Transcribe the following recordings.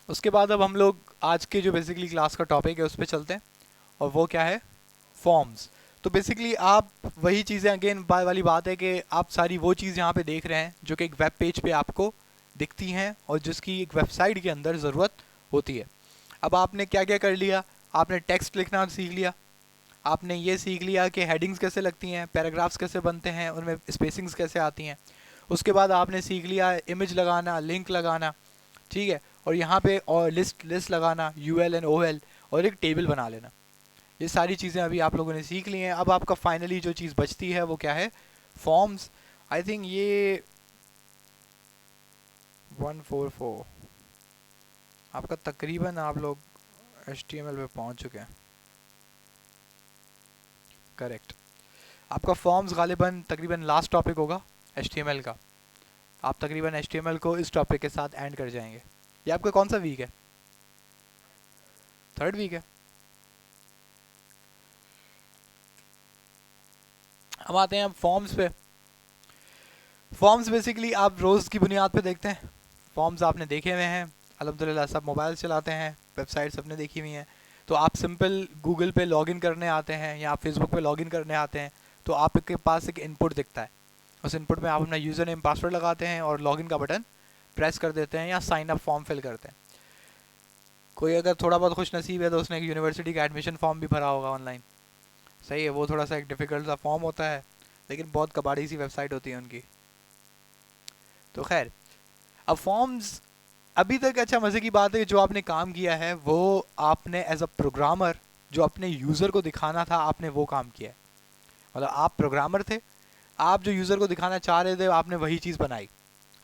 उसके बाद अब हम लोग आज के जो बेसिकली क्लास का टॉपिक है उस पर चलते हैं, और वो क्या है, फॉर्म्स। तो बेसिकली आप वही चीज़ें, अगेन वाली बात है कि आप सारी वो चीज़ यहाँ पे देख रहे हैं जो कि एक वेब पेज पे आपको दिखती हैं और जिसकी एक वेबसाइट के अंदर ज़रूरत होती है। अब आपने क्या क्या कर लिया, आपने टेक्स्ट लिखना सीख लिया, आपने ये सीख लिया कि हेडिंग्स कैसे लगती हैं, पैराग्राफ्स कैसे बनते हैं, उनमें स्पेसिंग्स कैसे आती हैं। उसके बाद आपने सीख लिया इमेज लगाना, लिंक लगाना, ठीक है, और यहाँ पे और लिस्ट लिस्ट लगाना, यूएल एंड ओएल, और एक टेबल बना लेना। ये सारी चीज़ें अभी आप लोगों ने सीख ली हैं। अब आपका फाइनली जो चीज़ बचती है वो क्या है, फॉर्म्स। आई थिंक ये 144 आपका तकरीबन आप लोग HTML पे पहुंच चुके हैं, करेक्ट। आपका फॉर्म्स गालिबन तकरीबन लास्ट टॉपिक होगा HTML का। आप तकरीबन HTML को इस टॉपिक के साथ एंड कर जाएंगे। ये आपका कौन सा वीक है, थर्ड वीक है। हम आते हैं अब फॉर्म्स पे। फॉर्म्स बेसिकली आप रोज़ की बुनियाद पे देखते हैं। फॉर्म्स आपने देखे हुए हैं, अल्हम्दुलिल्लाह सब मोबाइल चलाते हैं, वेबसाइट सबने देखी हुई हैं। तो आप सिंपल गूगल पे लॉगिन करने आते हैं या आप फेसबुक पे लॉगिन करने आते हैं, तो आपके पास एक इनपुट दिखता है। उस इनपुट में आप अपना यूज़र नेम पासवर्ड लगाते हैं और लॉगिन का बटन प्रेस कर देते हैं या साइन अप फॉर्म फिल करते हैं। कोई अगर थोड़ा बहुत खुश नसीब है तो उसने एक यूनिवर्सिटी का एडमिशन फॉर्म भी भरा होगा ऑनलाइन, सही है। वो थोड़ा सा एक डिफ़िकल्ट सा फॉर्म होता है, लेकिन बहुत कबाड़ी सी वेबसाइट होती है उनकी। तो खैर, अब फॉर्म्स अभी तक अच्छा मज़े की बात है, जो आपने काम किया है वो आपने एज अ प्रोग्रामर जो अपने यूज़र को दिखाना था आपने वो काम किया है। मतलब आप प्रोग्रामर थे, आप जो यूज़र को दिखाना चाह रहे थे आपने वही चीज़ बनाई।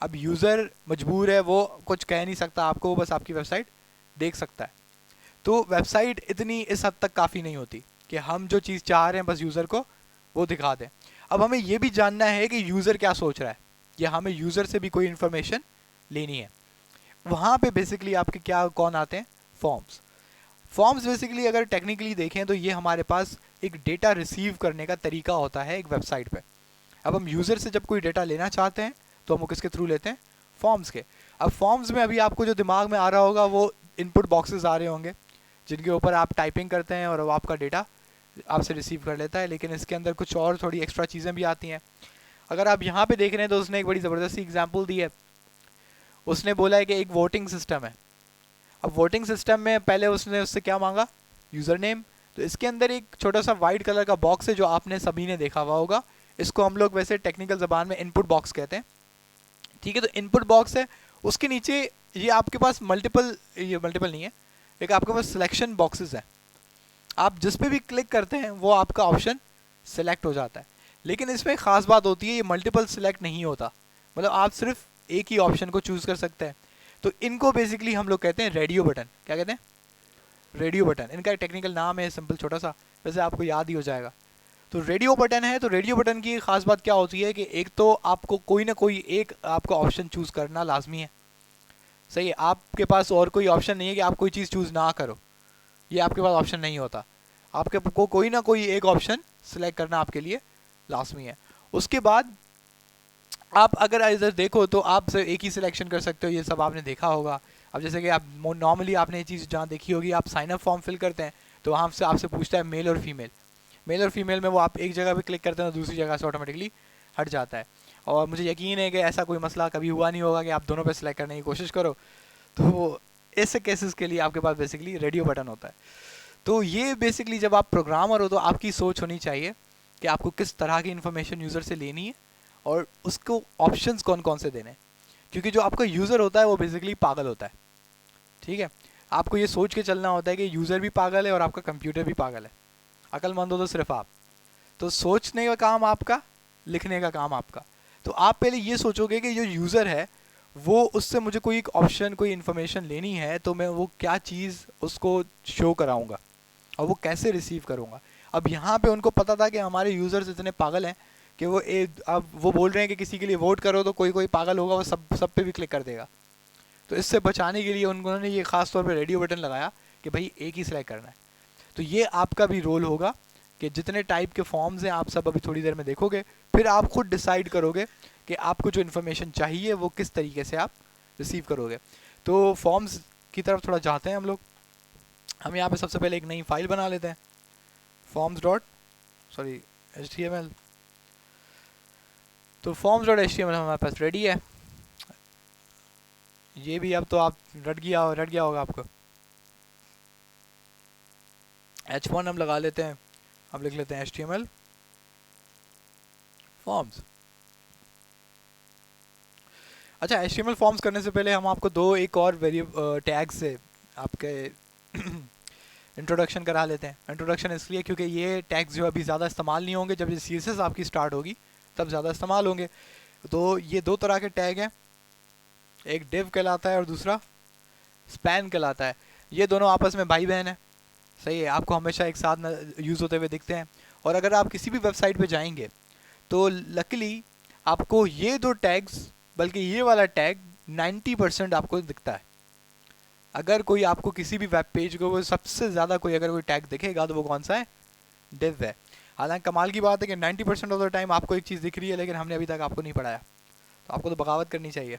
अब यूज़र मजबूर है, वो कुछ कह नहीं सकता आपको, वो बस आपकी वेबसाइट देख सकता है। तो वेबसाइट इतनी इस हद तक काफ़ी नहीं होती कि हम जो चीज़ चाह रहे हैं बस यूज़र को वो दिखा दें। अब हमें ये भी जानना है कि यूज़र क्या सोच रहा है, या हमें यूज़र से भी कोई इन्फॉर्मेशन लेनी है। वहाँ पे बेसिकली आपके क्या कौन आते हैं, फॉर्म्स। फॉर्म्स बेसिकली अगर टेक्निकली देखें तो ये हमारे पास एक डेटा रिसीव करने का तरीका होता है एक वेबसाइट पे। अब हम यूज़र से जब कोई डेटा लेना चाहते हैं तो हम वो किसके थ्रू लेते हैं, फॉर्म्स के। अब फॉर्म्स में अभी आपको जो दिमाग में आ रहा होगा वो इनपुट बॉक्सेस आ रहे होंगे जिनके ऊपर आप टाइपिंग करते हैं और वो आपका डेटा आपसे रिसीव कर लेता है। लेकिन इसके अंदर कुछ और थोड़ी एक्स्ट्रा चीज़ें भी आती हैं। अगर आप यहाँ पे देख रहे हैं तो उसने एक बड़ी ज़बरदस्ती एग्जांपल दी है। उसने बोला है कि एक वोटिंग सिस्टम है। अब वोटिंग सिस्टम में पहले उसने उससे क्या मांगा, यूज़र नेम। तो इसके अंदर एक छोटा सा वाइट कलर का बॉक्स है जो आपने सभी ने देखा हुआ होगा। इसको हम लोग वैसे टेक्निकल ज़बान में इनपुट बॉक्स कहते हैं, ठीक है। तो इनपुट बॉक्स है, उसके नीचे ये आपके पास मल्टीपल, ये मल्टीपल नहीं है, एक आपके पास सिलेक्शन बॉक्सेस है। आप जिस पे भी क्लिक करते हैं वो आपका ऑप्शन सेलेक्ट हो जाता है। लेकिन इसमें एक ख़ास बात होती है, ये मल्टीपल सिलेक्ट नहीं होता, मतलब आप सिर्फ एक ही ऑप्शन को चूज़ कर सकते हैं। तो इनको बेसिकली हम लोग कहते हैं रेडियो बटन। क्या कहते हैं, रेडियो बटन। इनका एक टेक्निकल नाम है, सिंपल छोटा सा, वैसे आपको याद ही हो जाएगा। तो रेडियो बटन है। तो रेडियो बटन की खास बात क्या होती है कि एक तो आपको कोई ना कोई एक आपका ऑप्शन चूज़ करना लाजमी है, सही है। आपके पास और कोई ऑप्शन नहीं है कि आप कोई चीज़ चूज़ ना करो, ये आपके पास ऑप्शन नहीं होता। आपके को कोई ना कोई एक ऑप्शन सेलेक्ट करना आपके लिए लाजमी है। उसके बाद आप अगर इधर देखो तो आप सिर्फ एक ही सिलेक्शन कर सकते हो, ये सब आपने देखा होगा। अब जैसे कि आप नॉर्मली आपने ये चीज़ जहाँ देखी होगी, आप साइन अप फॉर्म फिल करते हैं तो वहाँ से आपसे पूछता है मेल और फीमेल। मेल और फीमेल में वो आप एक जगह पे क्लिक करते हैं तो दूसरी जगह से ऑटोमेटिकली हट जाता है। और मुझे यकीन है कि ऐसा कोई मसला कभी हुआ नहीं होगा कि आप दोनों पे सिलेक्ट करने की कोशिश करो। तो ऐसे केसेस के लिए आपके पास बेसिकली रेडियो बटन होता है। तो ये बेसिकली जब आप प्रोग्रामर हो तो आपकी सोच होनी चाहिए कि आपको किस तरह की इन्फॉर्मेशन यूज़र से लेनी है और उसको ऑप्शंस कौन कौन से देने हैं। क्योंकि जो आपका यूज़र होता है वो बेसिकली पागल होता है, ठीक है। आपको ये सोच के चलना होता है कि यूज़र भी पागल है और आपका कंप्यूटर भी पागल है। अक्लमंद हो तो सिर्फ आप। तो सोचने का काम आपका, लिखने का काम आपका। तो आप पहले ये सोचोगे कि जो यूज़र है वो, उससे मुझे कोई एक ऑप्शन, कोई इन्फॉर्मेशन लेनी है तो मैं वो क्या चीज़ उसको शो कराऊंगा और वो कैसे रिसीव करूंगा। अब यहाँ पे उनको पता था कि हमारे यूज़र्स इतने पागल हैं कि वो अब वो बोल रहे हैं कि किसी के लिए वोट करो तो कोई कोई पागल होगा वो सब पे भी क्लिक कर देगा। तो इससे बचाने के लिए उन्होंने ये ख़ास तौर पे रेडियो बटन लगाया कि भाई एक ही सिलेक्ट करना है। तो ये आपका भी रोल होगा कि जितने टाइप के फॉर्म्स हैं आप सब अभी थोड़ी देर में देखोगे, फिर आप खुद डिसाइड करोगे कि आपको जो इन्फॉर्मेशन चाहिए वो किस तरीके से आप रिसीव करोगे। तो फॉर्म्स की तरफ थोड़ा जाते हैं हम लोग। हम यहाँ पे सबसे पहले एक नई फाइल बना लेते हैं, HTML। तो forms.html हमारे पास रेडी है। ये भी अब तो आप रट गया होगा आपको। h1 हम लगा लेते हैं, हम लिख लेते हैं HTML फॉर्म्स। अच्छा, HTML फॉर्म्स करने से पहले हम आपको दो एक और टैग से आपके इंट्रोडक्शन करा लेते हैं। इंट्रोडक्शन इसलिए क्योंकि ये टैग्स जो अभी ज़्यादा इस्तेमाल नहीं होंगे, जब ये CSS आपकी स्टार्ट होगी तब ज़्यादा इस्तेमाल होंगे। तो ये दो तरह के टैग हैं, एक div कहलाता है और दूसरा span कहलाता है। ये दोनों आपस में भाई बहन है, सही है, आपको हमेशा एक साथ यूज़ होते हुए दिखते हैं। और अगर आप किसी भी वेबसाइट पे जाएंगे तो लकीली आपको ये दो टैग्स, बल्कि ये वाला टैग 90% आपको दिखता है। अगर कोई आपको किसी भी वेब पेज को वो सबसे ज़्यादा अगर कोई टैग दिखेगा तो वो कौन सा है, div है। हालांकि कमाल की बात है कि 90% ऑफ द टाइम आपको एक चीज़ दिख रही है, लेकिन हमने अभी तक आपको नहीं पढ़ाया, तो आपको तो बगावत करनी चाहिए।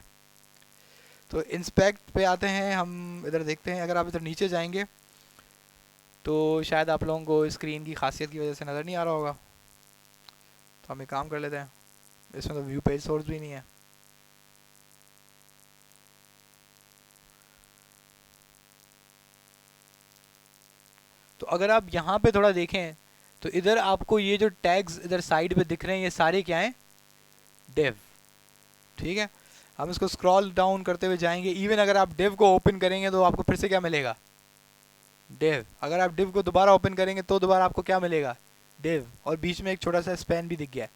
तो इंस्पेक्ट पे आते हैं, हम इधर देखते हैं। अगर आप इधर नीचे जाएंगे तो शायद आप लोगों को स्क्रीन की खासियत की वजह से नज़र नहीं आ रहा होगा, तो हम एक काम कर लेते हैं, इसमें तो व्यू पेज सोर्स भी नहीं है। तो अगर आप यहाँ पे थोड़ा देखें तो इधर आपको ये जो टैग्स इधर साइड पे दिख रहे हैं, ये सारे क्या हैं, div। ठीक है, हम इसको स्क्रॉल डाउन करते हुए जाएंगे। इवन अगर आप div को ओपन करेंगे तो आपको फिर से क्या मिलेगा, div। अगर आप div को दोबारा ओपन करेंगे तो दोबारा आपको क्या मिलेगा, div। और बीच में एक छोटा सा स्पैन भी दिख गया है।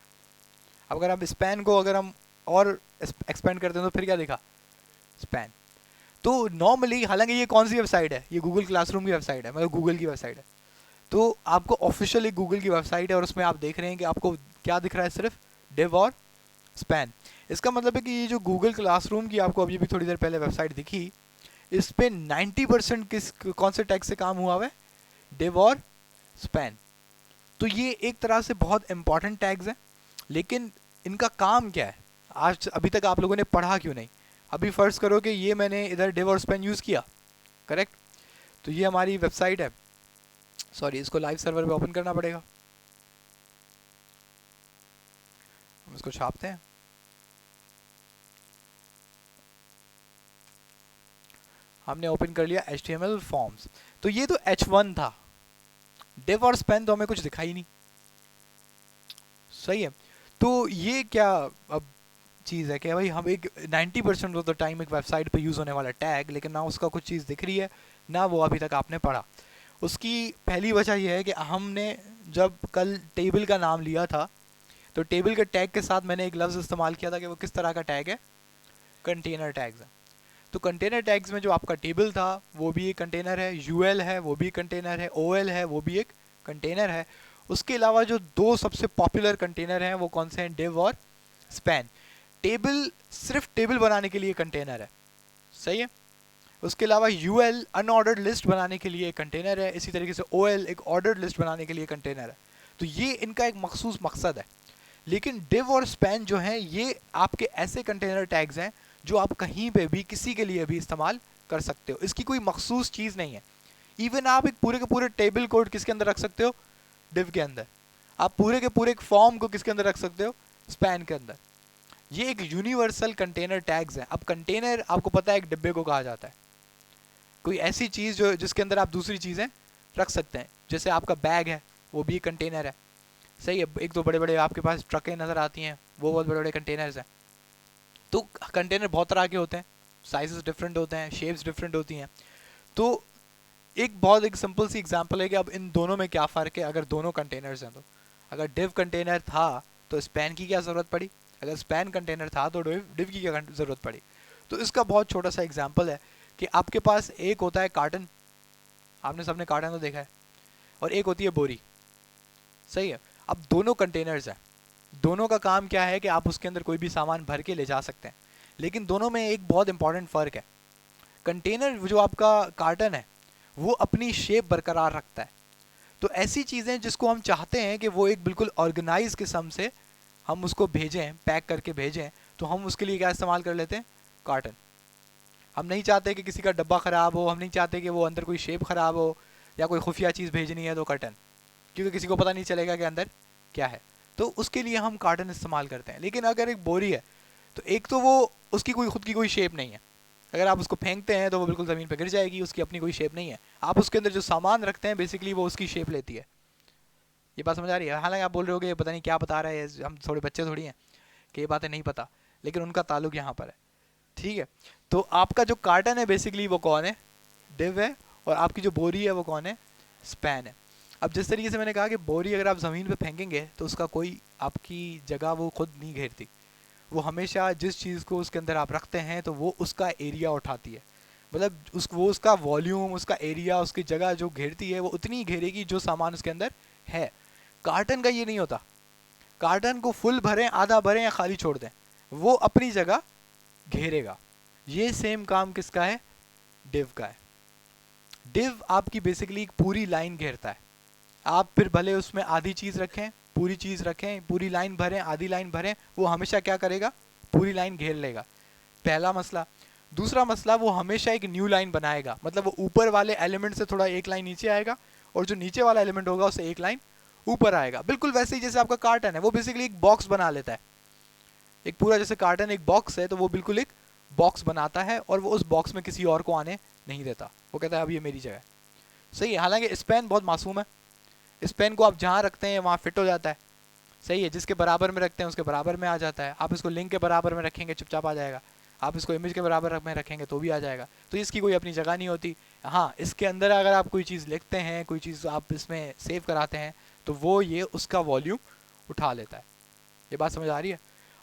अब अगर आप स्पैन को अगर हम और एक्सपेंड करते हैं तो फिर क्या दिखा, स्पैन। तो नॉर्मली, हालांकि ये कौन सी वेबसाइट है, ये गूगल क्लासरूम की वेबसाइट है, मतलब गूगल की वेबसाइट है। तो आपको ऑफिशियल एक गूगल की वेबसाइट है और उसमें आप देख रहे हैं कि आपको क्या दिख रहा है, सिर्फ div और स्पैन। इसका मतलब है कि ये जो गूगल क्लासरूम की आपको अभी भी थोड़ी देर पहले वेबसाइट दिखी, इस पे 90% कौन से टैग से काम हुआ हुआ है, div और स्पैन। तो ये एक तरह से बहुत इंपॉर्टेंट टैग्स हैं, लेकिन इनका काम क्या है, आज अभी तक आप लोगों ने पढ़ा क्यों नहीं। अभी फर्ज करो कि ये मैंने इधर div और स्पैन यूज़ किया, करेक्ट। तो ये हमारी वेबसाइट है, सॉरी इसको लाइव सर्वर पे ओपन करना पड़ेगा, हम इसको छापते हैं। हमने ओपन कर लिया HTML फॉर्म्स। तो ये तो H1 था, div और स्पैन तो हमें कुछ दिखाई नहीं, सही है। तो ये क्या अब चीज़ है कि भाई हम एक 90% ऑफ द टाइम एक वेबसाइट पे यूज़ होने वाला टैग, लेकिन ना उसका कुछ चीज़ दिख रही है, ना वो अभी तक आपने पढ़ा। उसकी पहली वजह यह है कि हमने जब कल टेबल का नाम लिया था, तो टेबल के टैग के साथ मैंने एक लफ्ज़ इस्तेमाल किया था कि वो किस तरह का टैग है, कंटेनर टैग्स है। तो कंटेनर टैग्स में जो आपका टेबल था वो भी एक कंटेनर है, UL है वो भी कंटेनर है, OL है वो भी एक कंटेनर है। उसके अलावा जो दो सबसे पॉपुलर कंटेनर हैं वो कौन से हैं, div और स्पैन। टेबल सिर्फ टेबल बनाने के लिए कंटेनर है, सही है। उसके अलावा UL अनऑर्डर्ड लिस्ट बनाने के लिए कंटेनर है, इसी तरीके से OL एक ऑर्डर्ड लिस्ट बनाने के लिए कंटेनर है। तो ये इनका एक मखसूस मकसद है। लेकिन div और span जो हैं ये आपके ऐसे कंटेनर टैग्स हैं जो आप कहीं पे भी किसी के लिए भी इस्तेमाल कर सकते हो, इसकी कोई मखसूस चीज़ नहीं है। इवन आप एक पूरे के पूरे टेबल कोड किसके अंदर रख सकते हो, div के अंदर। आप पूरे के पूरे एक फॉर्म को किसके अंदर रख सकते हो, span के अंदर। ये एक यूनिवर्सल कंटेनर टैग्स हैं। अब कंटेनर आपको पता है एक डिब्बे को कहा जाता है, कोई ऐसी चीज़ जो जिसके अंदर आप दूसरी चीज़ें रख सकते हैं। जैसे आपका बैग है वो भी एक कंटेनर है, सही है। एक तो बड़े बड़े आपके पास ट्रकें नज़र आती हैं, वो बहुत बड़े बड़े कंटेनर्स हैं। तो कंटेनर बहुत तरह के होते हैं, साइजेस डिफरेंट होते हैं, शेप्स डिफरेंट होती हैं। तो एक सिंपल सी एग्जांपल है कि अब इन दोनों में क्या फ़र्क है। अगर दोनों कंटेनर्स हैं तो अगर div कंटेनर था तो स्पैन की क्या ज़रूरत पड़ी, अगर स्पैन कंटेनर था तो div की क्या ज़रूरत पड़ी। तो इसका बहुत छोटा सा एग्जांपल है कि आपके पास एक होता है कार्टन, आपने सबने कार्टन तो देखा है, और एक होती है बोरी, सही है। अब दोनों कंटेनर्स हैं, दोनों का काम क्या है कि आप उसके अंदर कोई भी सामान भर के ले जा सकते हैं, लेकिन दोनों में एक बहुत इंपॉर्टेंट फ़र्क है। कंटेनर जो आपका कार्टन है वो अपनी शेप बरकरार रखता है। तो ऐसी चीज़ें जिसको हम चाहते हैं कि वो एक बिल्कुल ऑर्गेनाइज किस्म से हम उसको भेजें, पैक करके भेजें, तो हम उसके लिए क्या इस्तेमाल कर लेते हैं, कार्टन। हम नहीं चाहते कि किसी का डब्बा ख़राब हो, हम नहीं चाहते कि वो अंदर कोई शेप ख़राब हो या कोई खुफिया चीज़ भेजनी है तो कर्टन, क्योंकि किसी को पता नहीं चलेगा कि अंदर क्या है, तो उसके लिए हम कार्टन इस्तेमाल करते हैं। लेकिन अगर एक बोरी है तो एक तो वो उसकी कोई खुद की कोई शेप नहीं है, अगर आप उसको फेंकते हैं तो वो बिल्कुल ज़मीन पर गिर जाएगी, उसकी अपनी कोई शेप नहीं है। आप उसके अंदर जो सामान रखते हैं बेसिकली वो उसकी शेप लेती है। ये बात समझ आ रही है? हालांकि आप बोल रहे होगे पता नहीं क्या बता रहे हैं, हम थोड़े बच्चे थोड़ी हैं कि ये बातें नहीं पता, लेकिन उनका ताल्लुक यहाँ पर है। ठीक है, तो आपका जो कार्टन है बेसिकली वो कौन है? डिव है। और आपकी जो बोरी है वो कौन है? स्पैन है। अब जिस तरीके से मैंने कहा कि बोरी अगर आप ज़मीन पे फेंकेंगे तो उसका कोई आपकी जगह वो खुद नहीं घेरती, वो हमेशा जिस चीज़ को उसके अंदर आप रखते हैं तो वो उसका एरिया उठाती है, मतलब वो उसका वॉल्यूम, उसका एरिया, उसकी जगह जो घेरती है वो उतनी ही घेरेगी जो सामान उसके अंदर है। कार्टन का ये नहीं होता, कार्टन को फुल भरें, आधा भरें या खाली छोड़ दें, वो अपनी जगह घेरेगा। ये सेम काम किसका है? डिव का है। डिव आपकी बेसिकली एक पूरी लाइन घेरता है। आप फिर भले उसमें आधी चीज़ रखें, पूरी चीज़ रखें, पूरी लाइन भरें, आधी लाइन भरें, वो हमेशा क्या करेगा? पूरी लाइन घेर लेगा। पहला मसला। दूसरा मसला, वो हमेशा एक न्यू लाइन बनाएगा, मतलब वो ऊपर वाले एलिमेंट से थोड़ा एक लाइन नीचे आएगा और जो नीचे वाला एलिमेंट होगा उससे एक लाइन ऊपर आएगा। बिल्कुल वैसे ही जैसे आपका कार्टन है, वो बेसिकली एक बॉक्स बना लेता है। एक पूरा जैसे कार्टन एक बॉक्स है तो वो बिल्कुल एक बॉक्स बनाता है और वो उस बॉक्स में किसी और को आने नहीं देता, वो कहता है अब ये मेरी जगह है। सही है। हालांकि स्पेन बहुत मासूम है, स्पेन को आप जहाँ रखते हैं वहाँ फिट हो जाता है। सही है, जिसके बराबर में रखते हैं उसके बराबर में आ जाता है। आप इसको लिंक के बराबर में रखेंगे चुपचाप आ जाएगा, आप इसको इमेज के बराबर में रखेंगे तो भी आ जाएगा। तो इसकी कोई अपनी जगह नहीं होती। हाँ, इसके अंदर अगर आप कोई चीज़ लिखते हैं, कोई चीज़ आप इसमें सेव कराते हैं तो वो ये उसका वॉल्यूम उठा लेता है। ये बात समझ आ रही है?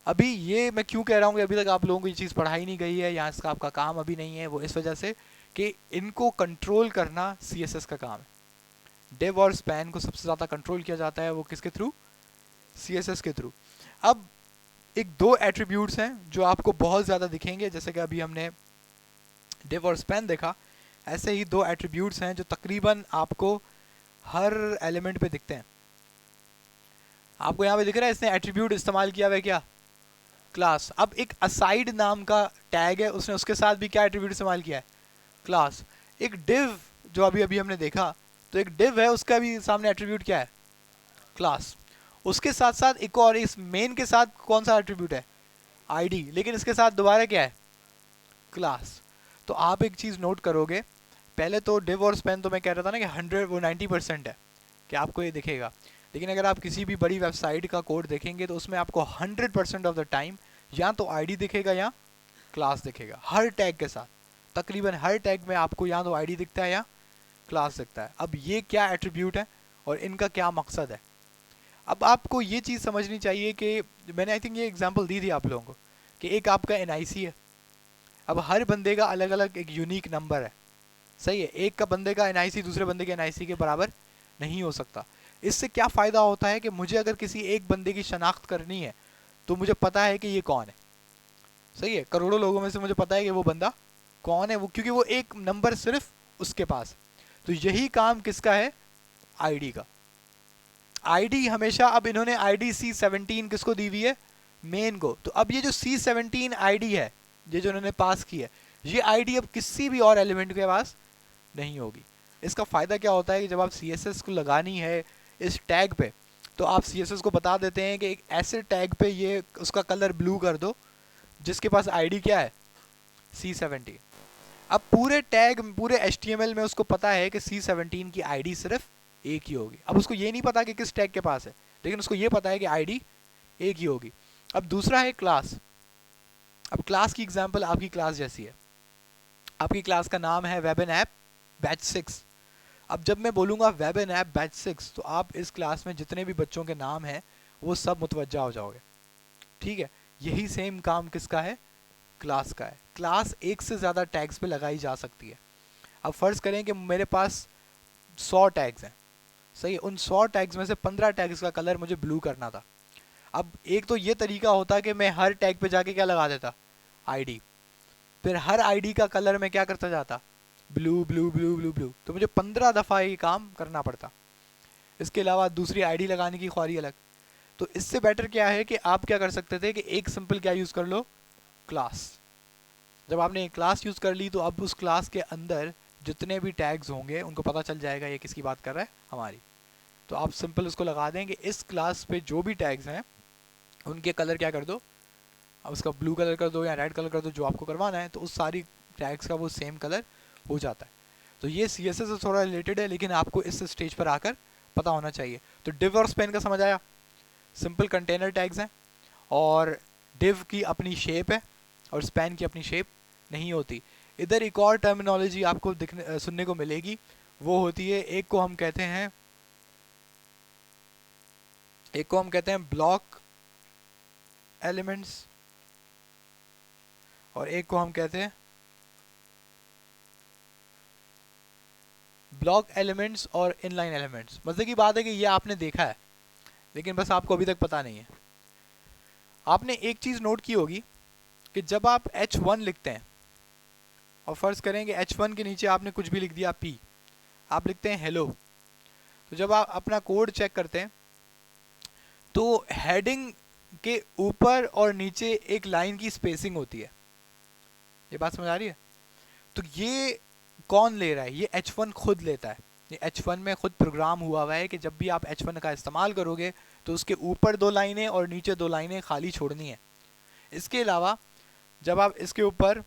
अभी ये मैं क्यों कह रहा हूँ कि अभी तक आप लोगों को ये चीज़ पढ़ाई नहीं गई है या इसका आपका काम अभी नहीं है, वो इस वजह से कि इनको कंट्रोल करना CSS का काम है। डिव और स्पैन को सबसे ज़्यादा कंट्रोल किया जाता है वो किसके थ्रू? CSS के थ्रू। अब एक दो एट्रीब्यूट्स हैं जो आपको बहुत ज़्यादा दिखेंगे, जैसे कि अभी हमने डिव और स्पैन देखा, ऐसे ही दो एट्रीब्यूट्स हैं जो तकरीबन आपको हर एलिमेंट पे दिखते हैं। आपको यहाँ पे दिख रहा है इसने एट्रीब्यूट इस्तेमाल किया हुआ है क्या? क्लास। अब एक असाइड नाम का टैग है, उसने उसके साथ भी क्या एट्रीब्यूट इस्तेमाल किया है? क्लास। एक डिव जो अभी अभी हमने देखा, तो एक डिव है उसका भी सामने एट्रीब्यूट क्या है? क्लास। उसके साथ साथ एक और, इस मेन के साथ कौन सा एट्रीब्यूट है? आईडी, लेकिन इसके साथ दोबारा क्या है? क्लास। तो आप एक चीज़ नोट करोगे, पहले तो डिव और स्पैन तो मैं कह रहा था ना कि 90% है कि आपको ये दिखेगा, लेकिन अगर आप किसी भी बड़ी वेबसाइट का कोड देखेंगे तो उसमें आपको 100% ऑफ द टाइम या तो आईडी दिखेगा या क्लास दिखेगा, हर टैग के साथ। तकरीबन हर टैग में आपको या तो आईडी दिखता है या क्लास दिखता है। अब ये क्या एट्रीब्यूट है और इनका क्या मकसद है? अब आपको ये चीज़ समझनी चाहिए कि मैंने आई थिंक ये एग्जांपल दी थी आप लोगों को कि एक आपका NIC है। अब हर बंदे का अलग अलग एक यूनिक नंबर है। सही है, एक का बंदे का NIC दूसरे बंदे के NIC के बराबर नहीं हो सकता। इससे क्या फ़ायदा होता है कि मुझे अगर किसी एक बंदे की शनाख्त करनी है तो मुझे पता है कि ये कौन है। सही है, करोड़ों लोगों में से मुझे पता है कि वो बंदा कौन है, वो क्योंकि वो एक नंबर सिर्फ उसके पास। तो यही काम किसका है? आईडी का। आईडी हमेशा, अब इन्होंने आईडी C17 किसको दी हुई है? मेन को। तो अब ये जो C17 आईडी है, ये जो इन्होंने पास की है, ये आईडी अब किसी भी और एलिमेंट के पास नहीं होगी। इसका फ़ायदा क्या होता है कि जब आप CSS को लगानी है इस टैग पे, तो आप CSS को बता देते हैं कि एक ऐसे टैग पे ये उसका कलर ब्लू कर दो जिसके पास आईडी क्या है? C17। अब पूरे टैग, पूरे HTML में उसको पता है कि C17 की आईडी सिर्फ एक ही होगी। अब उसको ये नहीं पता कि किस टैग के पास है, लेकिन उसको ये पता है कि आईडी एक ही होगी। अब दूसरा है क्लास। अब क्लास की एग्जांपल आपकी क्लास जैसी है। आपकी क्लास का नाम है वेब एंड ऐप बैच 6। अब जब मैं बोलूँगा वेब एंड ऐप बैच 6 तो आप इस क्लास में जितने भी बच्चों के नाम हैं वो सब मुतवज्जा हो जाओगे। ठीक है, यही सेम काम किसका है? क्लास का है। क्लास एक से ज़्यादा टैग्स पे लगाई जा सकती है। अब फ़र्ज़ करें कि मेरे पास 100 टैग्स हैं। सही है, उन 100 टैग्स में से 15 टैग्स का कलर मुझे ब्लू करना था। अब एक तो ये तरीका होता कि मैं हर टैग पे जाके क्या लगा देता? आईडी। फिर हर आईडी का कलर मैं क्या करता जाता? Blue blue blue blue blue. तो मुझे 15 दफ़ा ये काम करना पड़ता। इसके अलावा दूसरी आईडी लगाने की ख्वारी अलग। तो इससे बेटर क्या है कि आप क्या कर सकते थे कि एक सिंपल क्या यूज़ कर लो? क्लास। जब आपने एक क्लास यूज़ कर ली तो अब उस क्लास के अंदर जितने भी टैग्स होंगे उनको पता चल जाएगा ये किसकी बात कर रहा है, हमारी। तो आप सिंपल उसको लगा दें कि इस क्लास पे जो भी टैग्स हैं उनके कलर क्या कर दो, अब उसका ब्लू कलर कर दो या रेड कलर कर दो, जो आपको करवाना है, तो उस सारी टैग्स का वो सेम कलर हो जाता है। तो ये CSS से थोड़ा रिलेटेड है, लेकिन आपको इस स्टेज पर आकर पता होना चाहिए। तो डिव और स्पैन का समझ आया, सिंपल कंटेनर टैग्स हैं, और डिव की अपनी शेप है और स्पैन की अपनी शेप नहीं होती। इधर एक और टर्मिनोलॉजी आपको सुनने को मिलेगी, वो होती है, एक को हम कहते हैं ब्लॉक एलिमेंट्स, और एक को हम कहते हैं ब्लॉक एलिमेंट्स और इनलाइन एलिमेंट्स। मजे की बात है कि ये आपने देखा है, लेकिन बस आपको अभी तक पता नहीं है। आपने एक चीज़ नोट की होगी कि जब आप H1 लिखते हैं, और फर्ज करेंगे H1 के नीचे आपने कुछ भी लिख दिया P, आप लिखते हैं हेलो, तो जब आप अपना कोड चेक करते हैं तो हेडिंग के ऊपर और नीचे एक लाइन की स्पेसिंग होती है। ये बात समझ आ रही है? तो ये कौन ले रहा है? ये H1 खुद लेता है। ये H1 में खुद प्रोग्राम हुआ है कि जब भी आप H1 का इस्तेमाल करोगे तो उसके ऊपर 2 लाइनें और नीचे 2 लाइनें खाली छोड़नी है। इसके अलावा जब आप इसके ऊपर,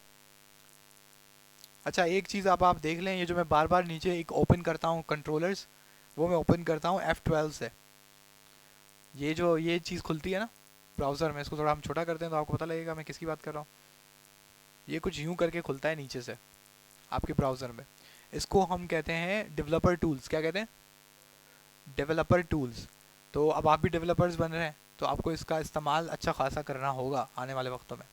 अच्छा एक चीज़ आप देख लें, ये जो मैं बार बार नीचे एक ओपन करता हूँ कंट्रोलर्स, वो मैं ओपन करता हूँ F12 से। ये चीज़ खुलती है ना ब्राउज़र में, इसको थोड़ा हम छोटा करते हैं तो आपको पता लगेगा मैं किसकी बात कर रहा हूँ। ये कुछ यूँ करके खुलता है नीचे से आपके ब्राउज़र में, इसको हम कहते हैं डेवलपर टूल्स। क्या कहते हैं? Developer tools. तो अब आप भी डेवलपर्स बन रहे हैं तो आपको इसका इस्तेमाल अच्छा खासा करना होगा आने वाले वक्तों में।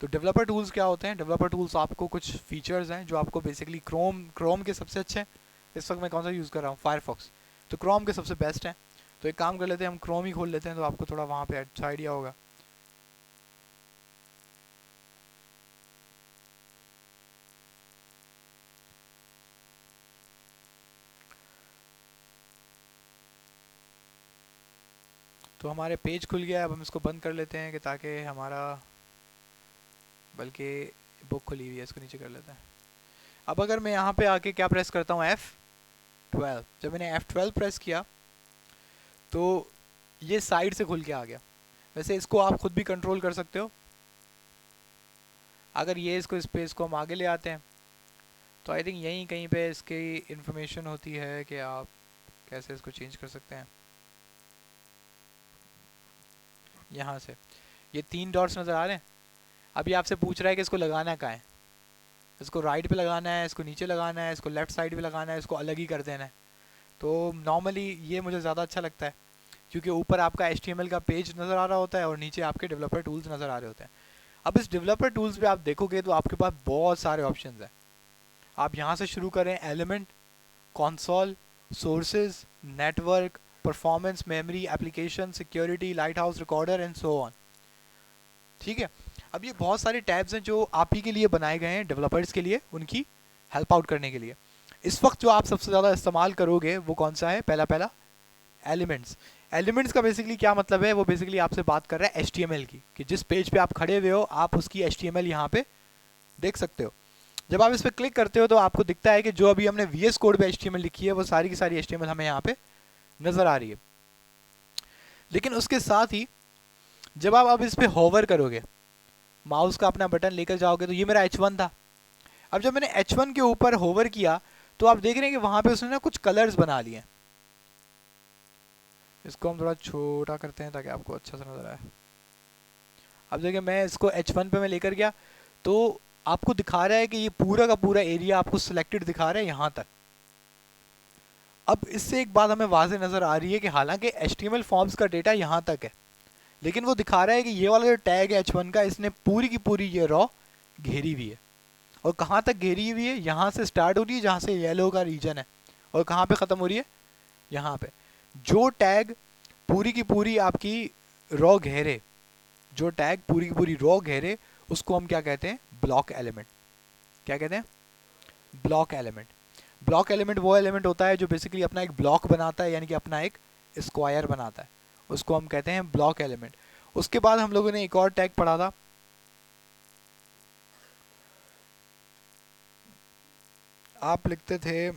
तो डेवलपर टूल्स क्या होते हैं? डेवलपर टूल्स आपको कुछ फीचर्स हैं जो आपको बेसिकली क्रोम के सबसे अच्छे हैं। इस वक्त मैं कौन सा यूज़ कर रहा हूँ? फायरफॉक्स। तो क्रोम के सबसे बेस्ट हैं। तो एक काम कर लेते हैं, हम क्रोम ही खोल लेते हैं तो आपको थोड़ा वहाँ पे अच्छा आइडिया होगा। तो हमारे पेज खुल गया है, अब हम इसको बंद कर लेते हैं कि ताकि हमारा, बल्कि बुक खुली हुई है, इसको नीचे कर लेते हैं। अब अगर मैं यहाँ पे आके क्या प्रेस करता हूँ? F12। जब मैंने F12 प्रेस किया तो ये साइड से खुल के आ गया। वैसे इसको आप खुद भी कंट्रोल कर सकते हो। अगर ये इसको स्पेस को हम आगे ले आते हैं तो आई थिंक यहीं कहीं पे इसकी इंफॉर्मेशन होती है कि आप कैसे इसको चेंज कर सकते हैं। यहाँ से ये 3 डॉट्स नज़र आ रहे हैं। अभी आपसे पूछ रहा है कि इसको लगाना कहाँ है, इसको राइट पे लगाना है, इसको नीचे लगाना है, इसको लेफ़्ट साइड पे लगाना है, इसको अलग ही कर देना है। तो नॉर्मली ये मुझे ज़्यादा अच्छा लगता है क्योंकि ऊपर आपका HTML का पेज नज़र आ रहा होता है और नीचे आपके डेवलपर टूल्स नज़र आ रहे होते हैं। अब इस डेवलपर टूल्स पे आप देखोगे तो आपके पास बहुत सारे ऑप्शंस हैं। आप यहाँ से शुरू करें, element, console, sources, network, performance, memory, application, security, light house, recorder and so on. ठीक है, अब ये बहुत सारे टैब्स हैं जो आप ही के लिए बनाए गए हैं, डेवलपर्स के लिए, उनकी हेल्प आउट करने के लिए। इस वक्त जो आप सबसे ज़्यादा इस्तेमाल करोगे वो कौन सा है? पहला एलिमेंट्स। एलिमेंट्स का बेसिकली क्या मतलब है? वो बेसिकली आपसे बात कर रहा है HTML की, कि जिस पेज पे आप खड़े हुए हो आप उसकी HTML यहाँ पे देख सकते हो। जब आप इस पर क्लिक करते हो तो आपको दिखता है कि जो अभी हमने VS कोड पे HTML लिखी है वो सारी की सारी HTML हमें यहाँ पे नज़र आ रही है। लेकिन उसके साथ ही जब आप अब इस पर होवर करोगे, माउस का अपना बटन लेकर जाओगे, तो ये मेरा H1 था। अब जब मैंने H1 के ऊपर होवर किया तो आप देख रहे हैं कि वहाँ पे उसने ना कुछ कलर्स बना लिए हैं। इसको हम थोड़ा छोटा करते हैं ताकि आपको अच्छा सा नज़र आए। अब देखिए मैं इसको H1 पे मैं लेकर गया तो आपको दिखा रहा है कि ये पूरा का पूरा एरिया आपको सिलेक्टेड दिखा रहा है यहाँ तक। अब इससे एक बात हमें वाज़ेह नज़र आ रही है कि हालांकि HTML फॉर्म्स का डेटा यहाँ तक है, लेकिन वो दिखा रहा है कि ये वाला जो टैग है H1 का, इसने पूरी की पूरी ये रॉ घेरी हुई है। और कहाँ तक घेरी हुई है? यहाँ से स्टार्ट हो रही है जहाँ से येलो का रीजन है, और कहाँ पे ख़त्म हो रही है? यहाँ पे। जो टैग पूरी की पूरी आपकी रॉ घेरे, जो टैग पूरी की पूरी रॉ घेरे, उसको हम क्या कहते हैं? Block element. क्या कहते हैं? Block element. ब्लॉक एलिमेंट वो एलिमेंट होता है जो बेसिकली अपना एक ब्लॉक बनाता है, यानी कि अपना एक स्क्वायर बनाता है, उसको हम कहते हैं ब्लॉक एलिमेंट। उसके बाद हम लोगों ने एक और टैग पढ़ा था, आप लिखते थे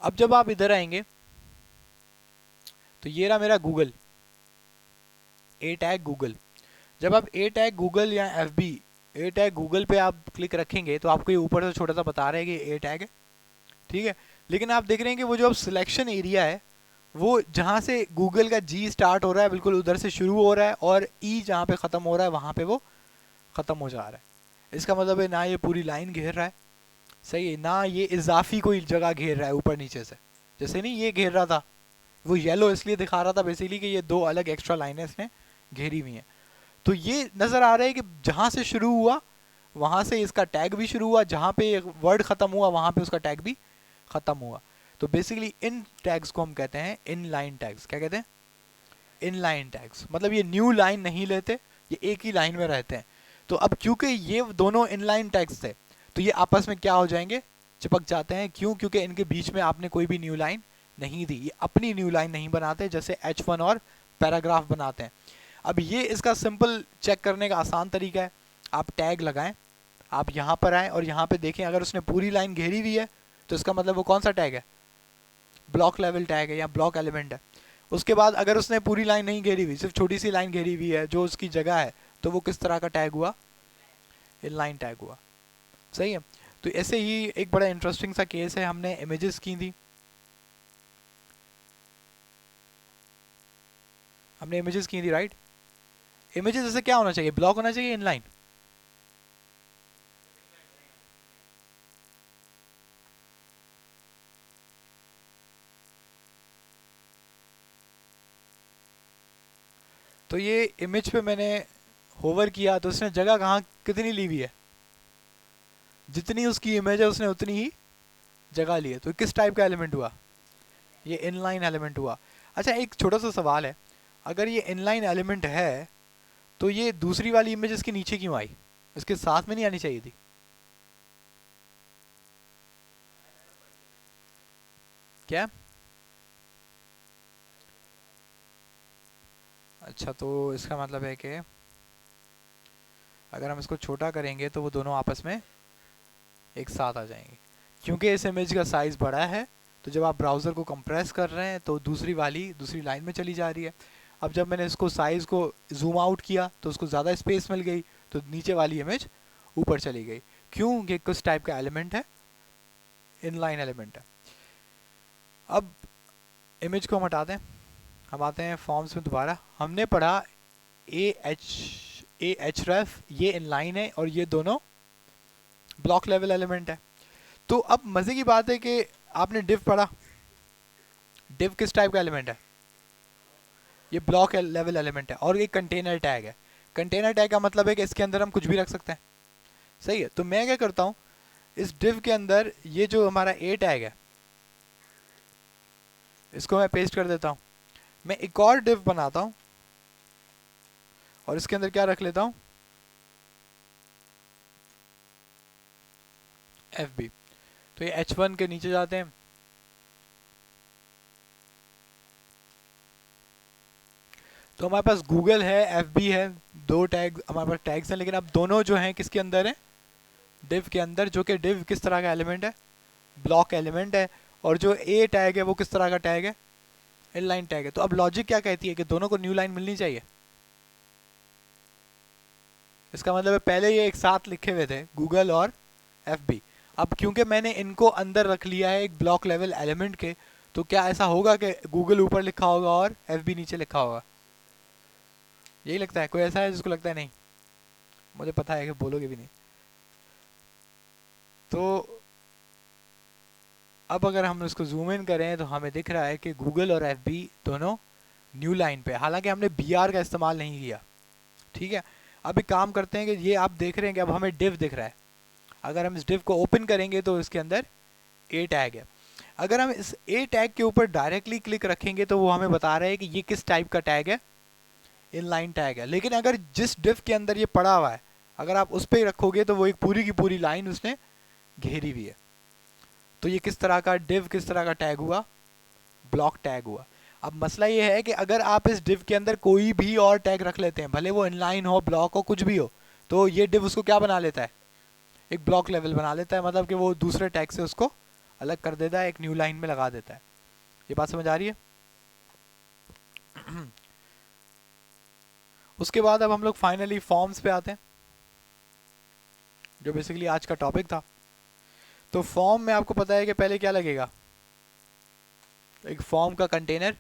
अब जब आप इधर आएंगे तो ये रहा मेरा गूगल, ए टैग गूगल। जब आप ए टैग गूगल या एफ बी, ए टैग गूगल पे आप क्लिक रखेंगे तो आपको ये ऊपर से छोटा सा बता रहा है कि ए टैग है, ठीक है। लेकिन आप देख रहे हैं कि वो जो अब सिलेक्शन एरिया है वो जहाँ से गूगल का जी स्टार्ट हो रहा है बिल्कुल उधर से शुरू हो रहा है, और ई जहाँ पे ख़त्म हो रहा है वहाँ पे वो ख़त्म हो जा रहा है। इसका मतलब है ना ये पूरी लाइन घेर रहा है, सही है, ना ये इजाफी कोई जगह घेर रहा है ऊपर नीचे से, जैसे नहीं ये घेर रहा था, वो येलो इसलिए दिखा रहा था बेसिकली कि ये दो अलग एक्स्ट्रा लाइनें इसने घेरी हुई हैं। तो ये नज़र आ रहा है कि जहाँ से शुरू हुआ वहाँ से इसका टैग भी शुरू हुआ, जहाँ पे वर्ड ख़त्म हुआ वहाँ पे उसका टैग भी ख़त्म हुआ। तो बेसिकली इन टैग्स को हम कहते हैं इन लाइन टैग्स। क्या कहते हैं? In line tags. मतलब ये न्यू लाइन नहीं लेते, ये एक ही लाइन में रहते हैं। तो अब क्योंकि ये दोनों इन लाइन टैग्स थे तो ये आपस में क्या हो जाएंगे, चिपक जाते हैं। क्यों? क्योंकि इनके बीच में आपने कोई भी न्यू लाइन नहीं दी, ये अपनी न्यू लाइन नहीं बनाते जैसे H1 और पैराग्राफ बनाते हैं। अब ये इसका सिंपल चेक करने का आसान तरीका है, आप टैग लगाएं, आप यहाँ पर आएँ और यहाँ पे देखें अगर उसने पूरी लाइन घेरी हुई है तो इसका मतलब वो कौन सा टैग है, ब्लॉक लेवल टैग है या ब्लॉक एलिमेंट है। उसके बाद अगर उसने पूरी लाइन नहीं घेरी हुई, सिर्फ छोटी सी लाइन घेरी हुई है जो उसकी जगह है, तो वो किस तरह का टैग हुआ, इनलाइन टैग हुआ। सही है। तो ऐसे ही एक बड़ा इंटरेस्टिंग सा केस है, हमने इमेजेस की थी, हमने इमेजेस की थी राइट। इमेजेस जैसे क्या होना चाहिए, ब्लॉक होना चाहिए इनलाइन, तो ये इमेज पे मैंने होवर किया तो उसने जगह कहाँ कितनी ली हुई है, जितनी उसकी इमेज है उसने उतनी ही जगह ली है। तो किस टाइप का एलिमेंट हुआ, ये इनलाइन एलिमेंट हुआ। अच्छा एक छोटा सा सवाल है, अगर ये इनलाइन एलिमेंट है तो ये दूसरी वाली इमेज इसके नीचे क्यों आई, इसके साथ में नहीं आनी चाहिए थी? क्या? अच्छा तो इसका मतलब है कि अगर हम इसको छोटा करेंगे तो वो दोनों आपस में एक साथ आ जाएंगे, क्योंकि इस इमेज का साइज़ बड़ा है। तो जब आप ब्राउज़र को कंप्रेस कर रहे हैं तो दूसरी लाइन में चली जा रही है। अब जब मैंने इसको साइज़ को जूम आउट किया तो उसको ज़्यादा स्पेस मिल गई, तो नीचे वाली इमेज ऊपर चली गई। क्यों? कि किस टाइप का एलिमेंट है, इनलाइन एलिमेंट है। अब इमेज को हम हटा दें, हम आते हैं फॉर्म्स में दोबारा। हमने पढ़ा ए एच रेफ, ये इनलाइन है और ये दोनों ब्लॉक लेवल एलिमेंट है। तो अब मज़े की बात है कि आपने डिव पढ़ा, डिव किस टाइप का एलिमेंट है, ये ब्लॉक लेवल एलिमेंट है। और एक कंटेनर टैग है, कंटेनर टैग का मतलब है कि इसके अंदर हम कुछ भी रख सकते हैं। सही है। तो मैं क्या करता हूँ, इस डिव के अंदर ये जो हमारा ए टैग है इसको मैं पेस्ट कर देता हूँ। मैं एक और डिव बनाता हूँ और इसके अंदर क्या रख लेता हूँ, एफ बी। तो ये H1 के नीचे जाते हैं, तो हमारे पास गूगल है, एफ बी है, दो टैग हमारे पास टैग्स हैं। लेकिन अब दोनों जो हैं किसके अंदर हैं, डिव के अंदर, जो कि डिव किस तरह का एलिमेंट है, ब्लॉक एलिमेंट है। और जो ए टैग है वो किस तरह का टैग है, इनलाइन टैग है। तो अब लॉजिक क्या कहती है कि दोनों को न्यू लाइन मिलनी चाहिए। इसका मतलब है पहले ये एक साथ लिखे हुए थे गूगल और एफ बी, अब क्योंकि मैंने इनको अंदर रख लिया है एक ब्लॉक लेवल एलिमेंट के, तो क्या ऐसा होगा कि गूगल ऊपर लिखा होगा और एफ बी नीचे लिखा होगा? यही लगता है? कोई ऐसा है जिसको लगता है? नहीं, मुझे पता है कि बोलोगे भी नहीं। तो अब अगर हम इसको जूम इन करें तो हमें दिख रहा है कि गूगल और एफ बी दोनों न्यू लाइन पे, हालांकि हमने बी आर का इस्तेमाल नहीं किया। ठीक है। अब एक काम करते हैं कि ये आप देख रहे हैं कि अब हमें डिव दिख रहा है, अगर हम इस डिव को ओपन करेंगे तो इसके अंदर ए टैग है। अगर हम इस ए टैग के ऊपर डायरेक्टली क्लिक रखेंगे तो वो हमें बता रहा है कि ये किस टाइप का टैग है, इनलाइन टैग है। लेकिन अगर जिस डिव के अंदर ये पड़ा हुआ है अगर आप उस पर रखोगे तो वो एक पूरी की पूरी लाइन उसने घेरी हुई है। तो ये किस तरह का डिव, किस तरह का टैग हुआ, ब्लॉक टैग हुआ। अब मसला ये है कि अगर आप इस डिव के अंदर कोई भी और टैग रख लेते हैं, भले वो इनलाइन हो, ब्लॉक हो, कुछ भी हो, तो ये डिव उसको क्या बना लेता है, एक ब्लॉक लेवल बना लेता है, मतलब कि वो दूसरे टैग से उसको अलग कर देता है, एक न्यू लाइन में लगा देता है। ये बात समझ आ रही है? उसके बाद अब हम लोग फाइनली फॉर्म्स पे आते हैं, जो बेसिकली आज का टॉपिक था। तो फॉर्म में आपको पता है कि पहले क्या लगेगा, एक फॉर्म का कंटेनर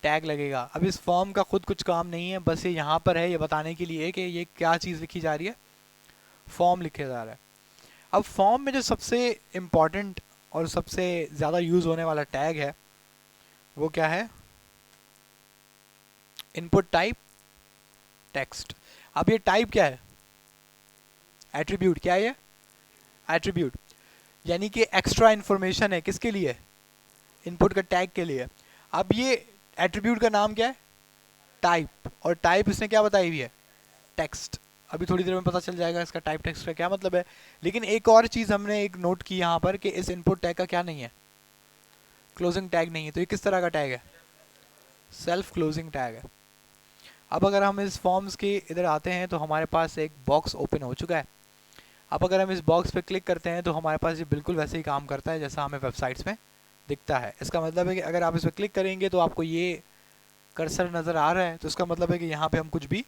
टैग लगेगा। अब इस फॉर्म का खुद कुछ काम नहीं है, बस ये यहाँ पर है ये बताने के लिए कि ये क्या चीज़ लिखी जा रही है, फॉर्म लिखे जा रहा है। अब फॉर्म में जो सबसे इम्पॉर्टेंट और सबसे ज़्यादा यूज़ होने वाला टैग है वो क्या है, इनपुट टाइप टेक्स्ट। अब ये टाइप क्या है, एट्रीब्यूट। क्या है ये, एट्रीब्यूट, यानी कि एक्स्ट्रा इन्फॉर्मेशन है, किसके लिए, इनपुट का टैग के लिए। अब ये एट्रीब्यूट का नाम क्या है, टाइप, और टाइप इसने क्या बताई हुई है, टेक्स्ट। अभी थोड़ी देर में पता चल जाएगा इसका टाइप टेक्स्ट का क्या मतलब है। लेकिन एक और चीज़ हमने एक नोट की यहाँ पर कि इस इनपुट टैग का क्या नहीं है, क्लोजिंग टैग नहीं है। तो ये किस तरह का टैग है, सेल्फ क्लोजिंग टैग है। अब अगर हम इस फॉर्म्स के इधर आते हैं तो हमारे पास एक बॉक्स ओपन हो चुका है। अब अगर हम इस बॉक्स पे क्लिक करते हैं तो हमारे पास ये बिल्कुल वैसे ही काम करता है जैसा हमें वेबसाइट्स में दिखता है। इसका मतलब है कि अगर आप इस पर क्लिक करेंगे तो आपको ये कर्सर नज़र आ रहा है, तो इसका मतलब है कि यहाँ पे हम कुछ भी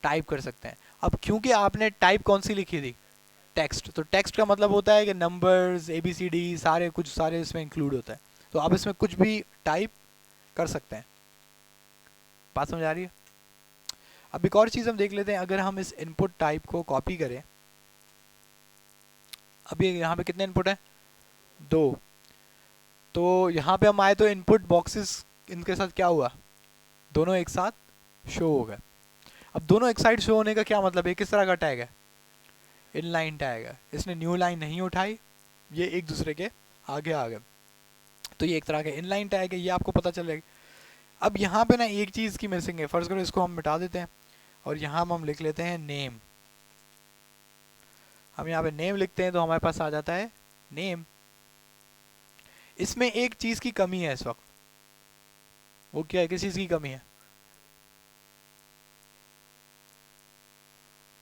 टाइप कर सकते हैं। अब क्योंकि आपने टाइप कौन सी लिखी थी, टेक्स्ट, तो टेक्स्ट का मतलब होता है कि नंबर्स, ABCD सारे कुछ सारे इसमें इंक्लूड होता है। तो आप इसमें कुछ भी टाइप कर सकते हैं। बात समझ आ रही है? अब एक और चीज़ हम देख लेते हैं, अगर हम इस इनपुट टाइप को कॉपी करें, अभी यहाँ पे कितने इनपुट हैं, 2। तो यहाँ पे हम आए तो इनपुट बॉक्सेस, इनके साथ क्या हुआ, दोनों एक साथ शो हो गए। अब दोनों एक साइड शो होने का क्या मतलब है, किस तरह का टैग है, इनलाइन टैग है। इसने न्यू लाइन नहीं उठाई, ये एक दूसरे के आगे आ गए, तो ये एक तरह का इनलाइन टैग है, ये आपको पता चलेगा। अब यहाँ पे ना एक चीज़ की मिसिंग है, फर्ज करो इसको हम मिटा देते हैं और यहाँ हम लिख लेते हैं नेम। हम यहाँ पे नेम लिखते हैं तो हमारे पास आ जाता है नेम। इसमें एक चीज़ की कमी है इस वक्त, वो क्या है, किस चीज़ की कमी है,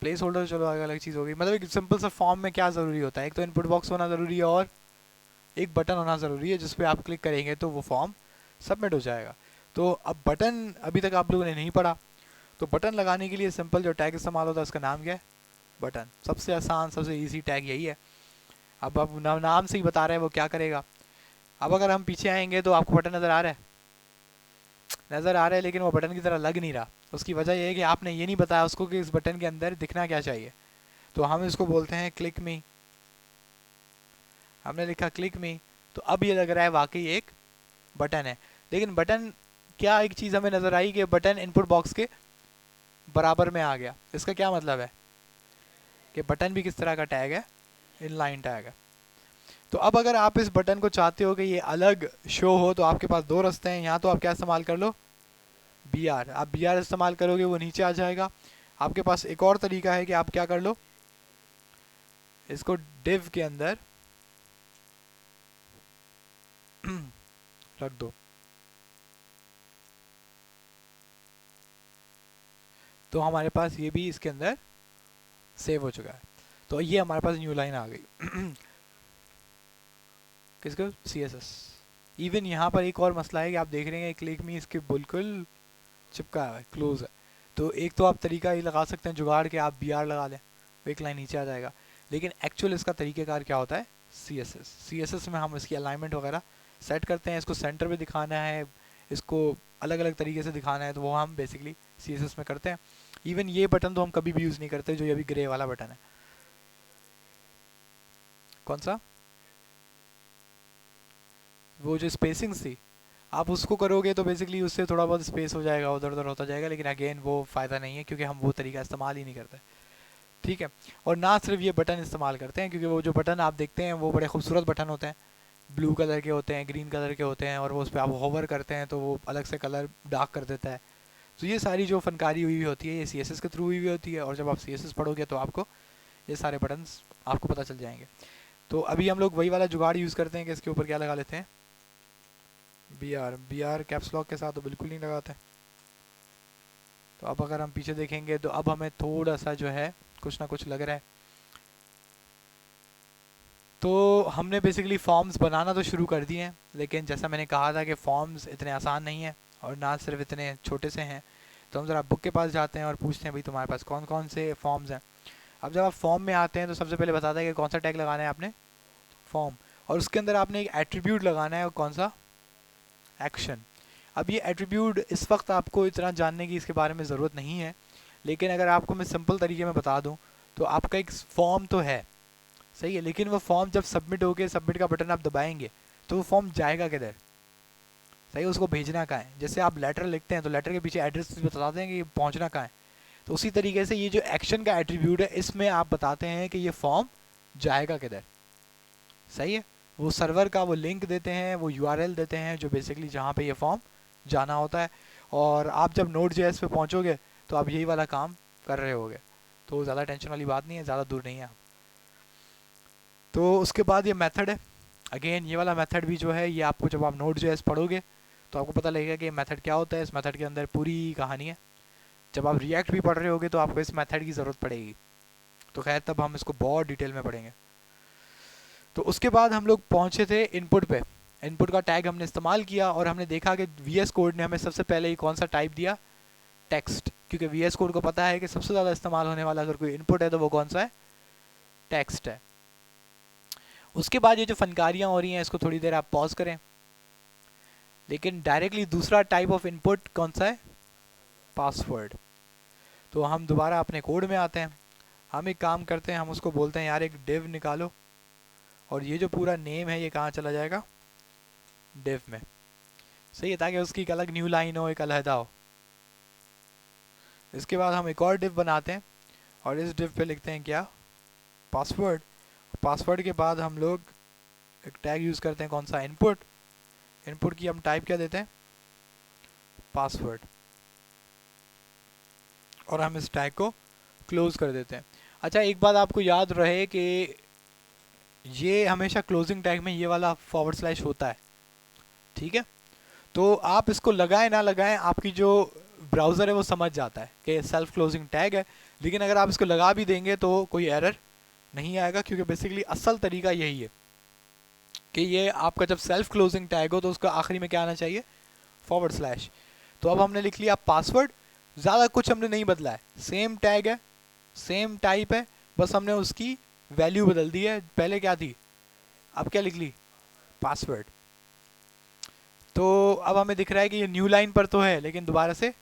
प्लेस होल्डर। चलो अलग अलग चीज़ होगी, मतलब एक सिंपल सा फॉर्म में क्या ज़रूरी होता है, एक तो इनपुट बॉक्स होना ज़रूरी है और एक बटन होना ज़रूरी है जिस पे आप क्लिक करेंगे तो वो फॉर्म सबमिट हो जाएगा। तो अब बटन अभी तक आप लोगों ने नहीं पढ़ा, तो बटन लगाने के लिए सिंपल जो टैग इस्तेमाल होता है उसका नाम क्या है, बटन। सबसे आसान सबसे इजी टैग यही है। अब नाम से ही बता रहे हैं वो क्या करेगा। अब अगर हम पीछे आएंगे तो आपको बटन नज़र आ रहा है, नज़र आ रहा है, लेकिन वो बटन की तरह लग नहीं रहा। उसकी वजह यह है कि आपने ये नहीं बताया उसको कि इस बटन के अंदर दिखना क्या चाहिए। तो हम इसको बोलते हैं क्लिक मी, हमने लिखा क्लिक मी, तो अब ये लग रहा है वाकई एक बटन है। लेकिन बटन क्या, एक चीज़ हमें नज़र आई कि बटन इनपुट बॉक्स के बराबर में आ गया। इसका क्या मतलब है कि बटन भी किस तरह का टैग है, इनलाइन टैग है। तो अब अगर आप इस बटन को चाहते हो कि ये अलग शो हो तो आपके पास दो रास्ते हैं। यहाँ तो आप क्या इस्तेमाल कर लो, BR। आप BR इस्तेमाल करोगे वो नीचे आ जाएगा। आपके पास एक और तरीका है कि आप क्या कर लो, इसको डिव के अंदर रख दो, तो हमारे पास ये भी इसके अंदर सेव हो चुका है। तो ये हमारे पास न्यू लाइन आ गई किसको, CSS। इवन यहाँ पर एक और मसला है कि आप देख रहे हैं क्लिक मी इसके बिल्कुल चिपका है, क्लोज है। तो एक तो आप तरीका ये लगा सकते हैं जुगाड़ के आप BR लगा लें, वो एक लाइन नीचे आ जाएगा। लेकिन एक्चुअल इसका तरीक़ेकार क्या होता है, CSS में हम इसकी अलाइनमेंट वगैरह सेट करते हैं। इसको सेंटर पे दिखाना है, इसको अलग अलग तरीके से दिखाना है, तो वो हम बेसिकली CSS में करते हैं। इवन ये बटन तो हम कभी भी यूज़ नहीं करते, जो ये अभी ग्रे वाला बटन है। कौन सा, वो जो स्पेसिंग थी, आप उसको करोगे तो बेसिकली उससे थोड़ा बहुत स्पेस हो जाएगा, उधर उधर होता जाएगा, लेकिन अगेन वो फ़ायदा नहीं है क्योंकि हम वो तरीका इस्तेमाल ही नहीं करते। ठीक है, और ना सिर्फ ये बटन इस्तेमाल करते हैं, क्योंकि वो जो बटन आप देखते हैं वो बड़े खूबसूरत बटन होते हैं, ब्लू कलर के होते हैं, ग्रीन कलर के होते हैं, और वो उस पर आप होवर करते हैं तो वो अलग से कलर डार्क कर देता है। तो ये सारी जो फनकारी हुई हुई होती है ये CSS के थ्रू हुई हुई होती है, और जब आप CSS पढ़ोगे तो आपको ये सारे बटन्स आपको पता चल जाएंगे। तो अभी हम लोग वही वाला जुगाड़ यूज़ करते हैं कि इसके ऊपर क्या लगा लेते हैं, बी आर कैप्स लॉक के साथ तो बिल्कुल नहीं लगाते। तो अब अगर हम पीछे देखेंगे तो अब हमें थोड़ा सा जो है कुछ ना कुछ लग रहा है। तो हमने बेसिकली फॉर्म्स बनाना तो शुरू कर दिए हैं, लेकिन जैसा मैंने कहा था कि फॉर्म्स इतने आसान नहीं है और ना सिर्फ इतने छोटे से हैं। तो हम ज़रा बुक के पास जाते हैं और पूछते हैं भाई तुम्हारे पास कौन कौन से फॉर्म्स हैं। अब जब आप फॉर्म में आते हैं तो सबसे पहले बताता है कि कौन सा टैग लगाना है आपने, फॉर्म, और उसके अंदर आपने एक एट्रीब्यूट लगाना है और कौन सा, एक्शन। अब ये एट्रीब्यूट इस वक्त आपको इतना जानने की इसके बारे में ज़रूरत नहीं है, लेकिन अगर आपको मैं सिंपल तरीके में बता दूं तो आपका एक फॉर्म तो है, सही है, लेकिन वो फॉर्म जब सबमिट हो गए, सबमिट का बटन आप दबाएंगे तो वो फॉर्म जाएगा किधर, सही है, उसको भेजना कहाँ है। जैसे आप लेटर लिखते हैं तो लेटर के पीछे एड्रेस बताते हैं कि ये पहुँचना कहाँ है, तो उसी तरीके से ये जो एक्शन का एट्रीब्यूट है इसमें आप बताते हैं कि ये फॉर्म जाएगा किधर, सही है। वो सर्वर का वो लिंक देते हैं, वो यूआरएल देते हैं जो बेसिकली जहाँ पे ये फॉर्म जाना होता है। और आप जब Node.js पे पहुँचोगे तो आप यही वाला काम कर रहे होगे, तो ज़्यादा टेंशन वाली बात नहीं है, ज़्यादा दूर नहीं है आप। तो उसके बाद ये मेथड है, अगेन ये वाला मेथड भी जो है ये आपको जब आप Node.js पढ़ोगे तो आपको पता लगेगा कि मेथड क्या होता है। इस मेथड के अंदर पूरी कहानी है। जब आप रिएक्ट भी पढ़ रहे होगे तो आपको इस मेथड की ज़रूरत पड़ेगी, तो खैर तब हम इसको बहुत डिटेल में पढ़ेंगे। तो उसके बाद हम लोग पहुँचे थे इनपुट पे। इनपुट का टैग हमने इस्तेमाल किया और हमने देखा कि VS कोड ने हमें सबसे पहले ही कौन सा टाइप दिया, टेक्स्ट, क्योंकि VS कोड को पता है कि सबसे ज़्यादा इस्तेमाल होने वाला अगर कोई इनपुट है तो वो कौन सा है, टेक्स्ट है। उसके बाद ये जो फनकारियाँ हो रही हैं इसको थोड़ी देर आप पॉज करें, लेकिन डायरेक्टली दूसरा टाइप ऑफ इनपुट कौन सा है, पासवर्ड। तो हम दोबारा अपने कोड में आते हैं, हम एक काम करते हैं, हम उसको बोलते हैं यार एक डिव निकालो, और ये जो पूरा नेम है ये कहाँ चला जाएगा, डिव में, सही है, ताकि उसकी एक अलग न्यू लाइन हो, एक अलहदा हो। इसके बाद हम एक और डिव बनाते हैं और इस डिव पे लिखते हैं क्या, पासवर्ड। पासवर्ड के बाद हम लोग एक टैग यूज़ करते हैं कौन सा, इनपुट। इनपुट की हम टाइप क्या देते हैं, पासवर्ड, और हम इस टैग को क्लोज कर देते हैं। अच्छा एक बात आपको याद रहे कि ये हमेशा क्लोजिंग टैग में ये वाला फॉरवर्ड स्लैश होता है, ठीक है। तो आप इसको लगाएं ना लगाएं आपकी जो ब्राउज़र है वो समझ जाता है कि सेल्फ क्लोजिंग टैग है, लेकिन अगर आप इसको लगा भी देंगे तो कोई एरर नहीं आएगा, क्योंकि बेसिकली असल तरीका यही है कि ये आपका जब सेल्फ क्लोजिंग टैग हो तो उसका आखिरी में क्या आना चाहिए, फॉरवर्ड स्लैश। तो अब हमने लिख लिया पासवर्ड, ज़्यादा कुछ हमने नहीं बदला है, सेम टैग है, सेम टाइप है, बस हमने उसकी वैल्यू बदल दी है, पहले क्या थी, अब क्या लिख ली, पासवर्ड। तो अब हमें दिख रहा है कि ये न्यू लाइन पर तो है लेकिन दोबारा से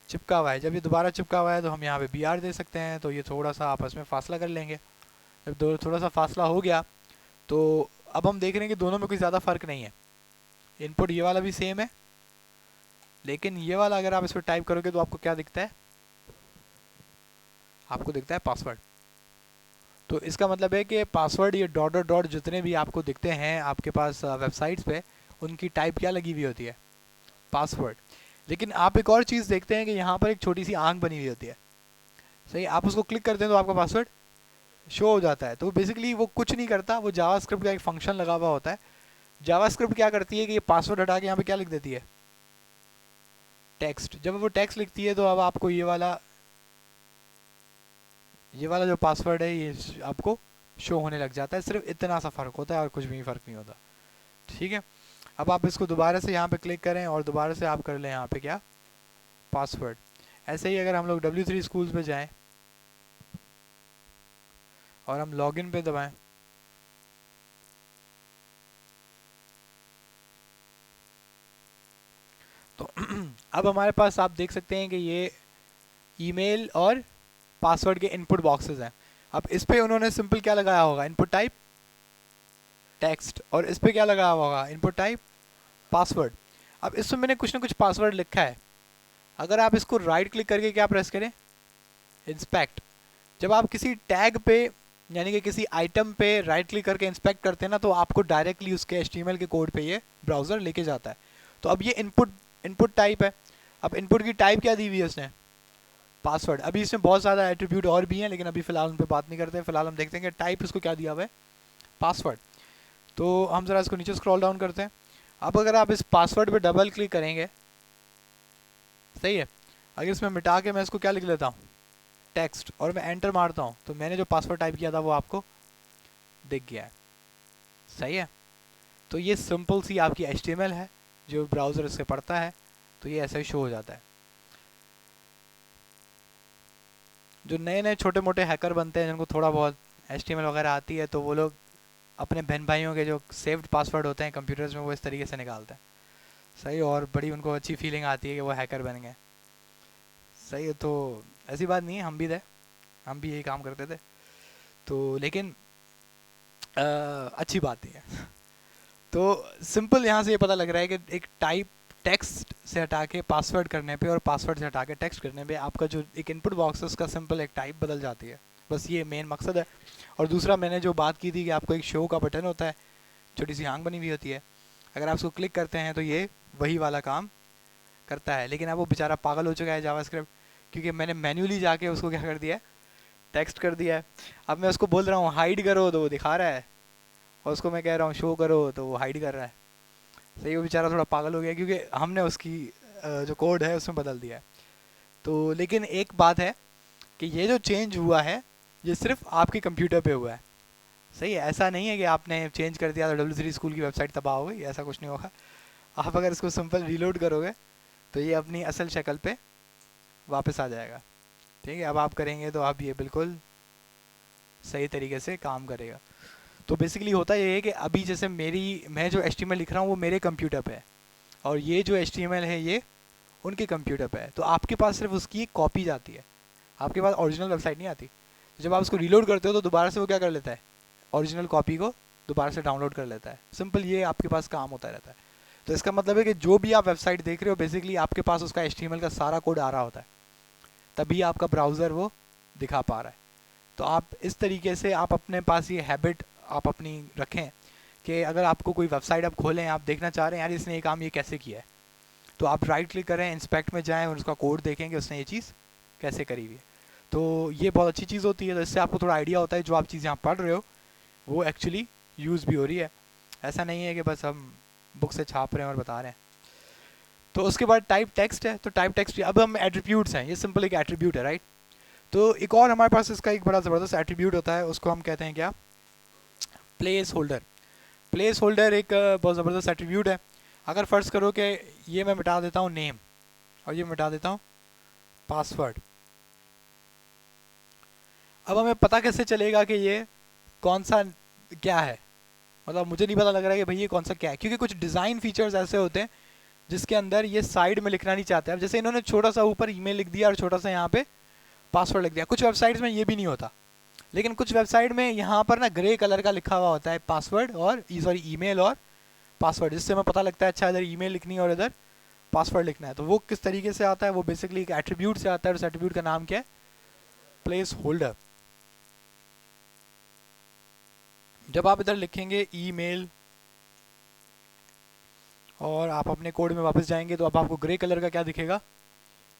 चिपका हुआ है। जब ये दोबारा चिपका हुआ है तो हम यहाँ पे BR दे सकते हैं, तो ये थोड़ा सा आपस में फासला कर लेंगे। जब थोड़ा सा फासला हो गया तो अब हम देख रहे हैं कि दोनों में कोई ज़्यादा फ़र्क नहीं है, इनपुट ये वाला भी सेम है, लेकिन ये वाला अगर आप इस पर टाइप करोगे तो आपको क्या दिखता है, आपको दिखता है पासवर्ड। तो इसका मतलब है कि पासवर्ड ये डॉट डॉट डॉट जितने भी आपको दिखते हैं आपके पास वेबसाइट्स पे, उनकी टाइप क्या लगी हुई होती है, पासवर्ड। लेकिन आप एक और चीज़ देखते हैं कि यहाँ पर एक छोटी सी आंख बनी हुई होती है, सही, आप उसको क्लिक करते हैं तो आपका पासवर्ड शो हो जाता है। तो बेसिकली वो कुछ नहीं करता, वो जावास्क्रिप्ट का एक फंक्शन लगा हुआ होता है। जावास्क्रिप्ट क्या करती है कि ये पासवर्ड हटा के यहाँ पे क्या लिख देती है, टेक्स्ट। जब वो टेक्स्ट लिखती है तो अब आपको ये वाला जो पासवर्ड है ये आपको शो होने लग जाता है। सिर्फ इतना सा फ़र्क होता है और कुछ भी फ़र्क नहीं होता, ठीक है। अब आप इसको दोबारा से यहाँ पे क्लिक करें और दोबारा से आप कर लें यहाँ पे क्या, पासवर्ड। ऐसे ही अगर हम लोग W3 स्कूल्स पे जाएं और हम लॉगिन पे दबाएं तो अब हमारे पास आप देख सकते हैं कि ये ईमेल और पासवर्ड के इनपुट बॉक्सेस हैं। अब इस पे उन्होंने सिंपल क्या लगाया होगा, इनपुट टाइप टेक्स्ट, और इस पे क्या लगाया होगा, इनपुट टाइप पासवर्ड। अब इसमें मैंने कुछ ना कुछ पासवर्ड लिखा है। अगर आप इसको राइट क्लिक करके क्या प्रेस करें, इंस्पेक्ट। जब आप किसी टैग पे यानी कि किसी आइटम पे राइट क्लिक करके इंस्पेक्ट करते हैं ना, तो आपको डायरेक्टली उसके HTML के कोड पे ये ब्राउज़र लेके जाता है। तो अब ये इनपुट टाइप है। अब इनपुट की टाइप क्या दी हुई है उसने, पासवर्ड। अभी इसमें बहुत ज़्यादा एट्रीब्यूट और भी हैं, लेकिन अभी फ़िलहाल उन पर बात नहीं करते हैं। फिलहाल हम देखते हैं कि टाइप इसको क्या दिया हुआ है, पासवर्ड। तो हम ज़रा इसको नीचे स्क्रॉल डाउन करते हैं। अब अगर आप इस पासवर्ड पे डबल क्लिक करेंगे, सही है, अगर इसमें मिटा के मैं इसको क्या लिख लेता हूँ, टेक्स्ट, और मैं एंटर मारता हूँ, तो मैंने जो पासवर्ड टाइप किया था वो आपको दिख गया है। सही है। तो ये सिंपल सी आपकी HTML है जो ब्राउज़र इससे पढ़ता है, तो ये ऐसा ही शो हो जाता है। जो नए नए छोटे मोटे हैकर बनते हैं, जिनको थोड़ा बहुत HTML वगैरह आती है, तो वो लोग अपने बहन भाइयों के जो सेव्ड पासवर्ड होते हैं कंप्यूटर्स में, वो इस तरीके से निकालते हैं। सही, और बड़ी उनको अच्छी फीलिंग आती है कि वो हैकर बन गए। सही है। तो ऐसी बात नहीं है, हम भी थे, हम भी यही काम करते थे, तो लेकिन अच्छी बात नहीं है। तो सिंपल यहाँ से ये पता लग रहा है कि एक टाइप टेक्स्ट से हटा के पासवर्ड करने पे और पासवर्ड से हटा के टेक्स्ट करने पे आपका जो एक इनपुट बॉक्स है उसका सिंपल एक टाइप बदल जाती है। बस ये मेन मकसद है। और दूसरा, मैंने जो बात की थी कि आपको एक शो का बटन होता है, छोटी सी आंख बनी हुई होती है, अगर आप उसको क्लिक करते हैं तो ये वही वाला काम करता है। लेकिन अब वो बेचारा पागल हो चुका है जावास्क्रिप्ट, क्योंकि मैंने मैन्युअली जाके उसको क्या कर दिया है, टेक्स्ट कर दिया है। अब मैं उसको बोल रहा हूँ हाइड करो तो वो दिखा रहा है, और उसको मैं कह रहा हूँ शो करो तो वो हाइड कर रहा है। सही, वो बेचारा थोड़ा पागल हो गया क्योंकि हमने उसकी जो कोड है उसमें बदल दिया है। तो लेकिन एक बात है कि ये जो चेंज हुआ है ये सिर्फ आपके कंप्यूटर पे हुआ है। सही है, ऐसा नहीं है कि आपने चेंज कर दिया तो W3 स्कूल की वेबसाइट तबाह हो गई, ऐसा कुछ नहीं होगा। आप अगर इसको सिंपल रीलोड करोगे तो ये अपनी असल शक्ल पे वापस आ जाएगा। ठीक है, अब आप करेंगे तो आप ये बिल्कुल सही तरीके से काम करेगा। तो बेसिकली होता ये है कि अभी जैसे मैं जो HTML लिख रहा हूँ वो मेरे कंप्यूटर पे है, और ये जो HTML है ये उनके कंप्यूटर पे है। तो आपके पास सिर्फ उसकी एक कॉपी जाती है, आपके पास ओरिजिनल वेबसाइट नहीं आती। तो जब आप उसको रीलोड करते हो तो दोबारा से वो क्या कर लेता है, ओरिजिनल कॉपी को दोबारा से डाउनलोड कर लेता है। सिंपल ये आपके पास काम होता रहता है। तो इसका मतलब है कि जो भी आप वेबसाइट देख रहे हो बेसिकली आपके पास उसका HTML का सारा कोड आ रहा होता है, तभी आपका ब्राउज़र वो दिखा पा रहा है। तो आप इस तरीके से आप अपने पास ये हैबिट आप अपनी रखें कि अगर आपको कोई वेबसाइट आप खोलें, आप देखना चाह रहे हैं यार इसने ये काम ये कैसे किया है, तो आप राइट क्लिक करें, इंस्पेक्ट में जाएं और उसका कोड देखें कि उसने ये चीज़ कैसे करी हुई है। तो ये बहुत अच्छी चीज़ होती है। तो इससे आपको थोड़ा आइडिया होता है जो आप चीज़ यहाँ पढ़ रहे हो वो एक्चुअली यूज़ भी हो रही है। ऐसा नहीं है कि बस हम बुक से छाप रहे हैं और बता रहे हैं। तो उसके बाद टाइप टेक्स्ट है। तो टाइप टेक्स्ट, अब हम एट्रीब्यूट्स हैं, ये सिंपल एक एट्रीब्यूट है, राइट। तो एक और हमारे पास इसका एक बड़ा ज़बरदस्त एट्रीब्यूट होता है, उसको हम कहते हैं क्या, प्लेस होल्डर। प्लेस होल्डर एक बहुत ज़बरदस्त एट्रीब्यूट है। अगर फ़र्ज़ करो कि ये मैं मिटा देता हूँ नेम, और ये मिटा देता हूँ पासवर्ड, अब हमें पता कैसे चलेगा कि ये कौन सा क्या है, मतलब मुझे नहीं पता लग रहा है कि भाई ये कौन सा क्या है, क्योंकि कुछ डिज़ाइन फीचर्स ऐसे होते हैं जिसके अंदर ये साइड में लिखना नहीं चाहते। अब जैसे इन्होंने छोटा सा ऊपर ईमेल लिख दिया और छोटा सा यहाँ पे पासवर्ड लिख दिया। कुछ वेबसाइट्स में ये भी नहीं होता, लेकिन कुछ वेबसाइट में यहाँ पर ना ग्रे कलर का लिखा हुआ होता है पासवर्ड और सॉरी ईमेल और पासवर्ड, जिससे हमें पता लगता है अच्छा इधर ईमेल लिखनी है और इधर पासवर्ड लिखना है। तो वो किस तरीके से आता है, वो बेसिकली एक एट्रीब्यूट से आता है, और उस एट्रीब्यूट का नाम क्या है, प्लेस होल्डर। जब आप इधर लिखेंगे ईमेल और आप अपने कोड में वापस जाएंगे तो अब आपको ग्रे कलर का क्या दिखेगा,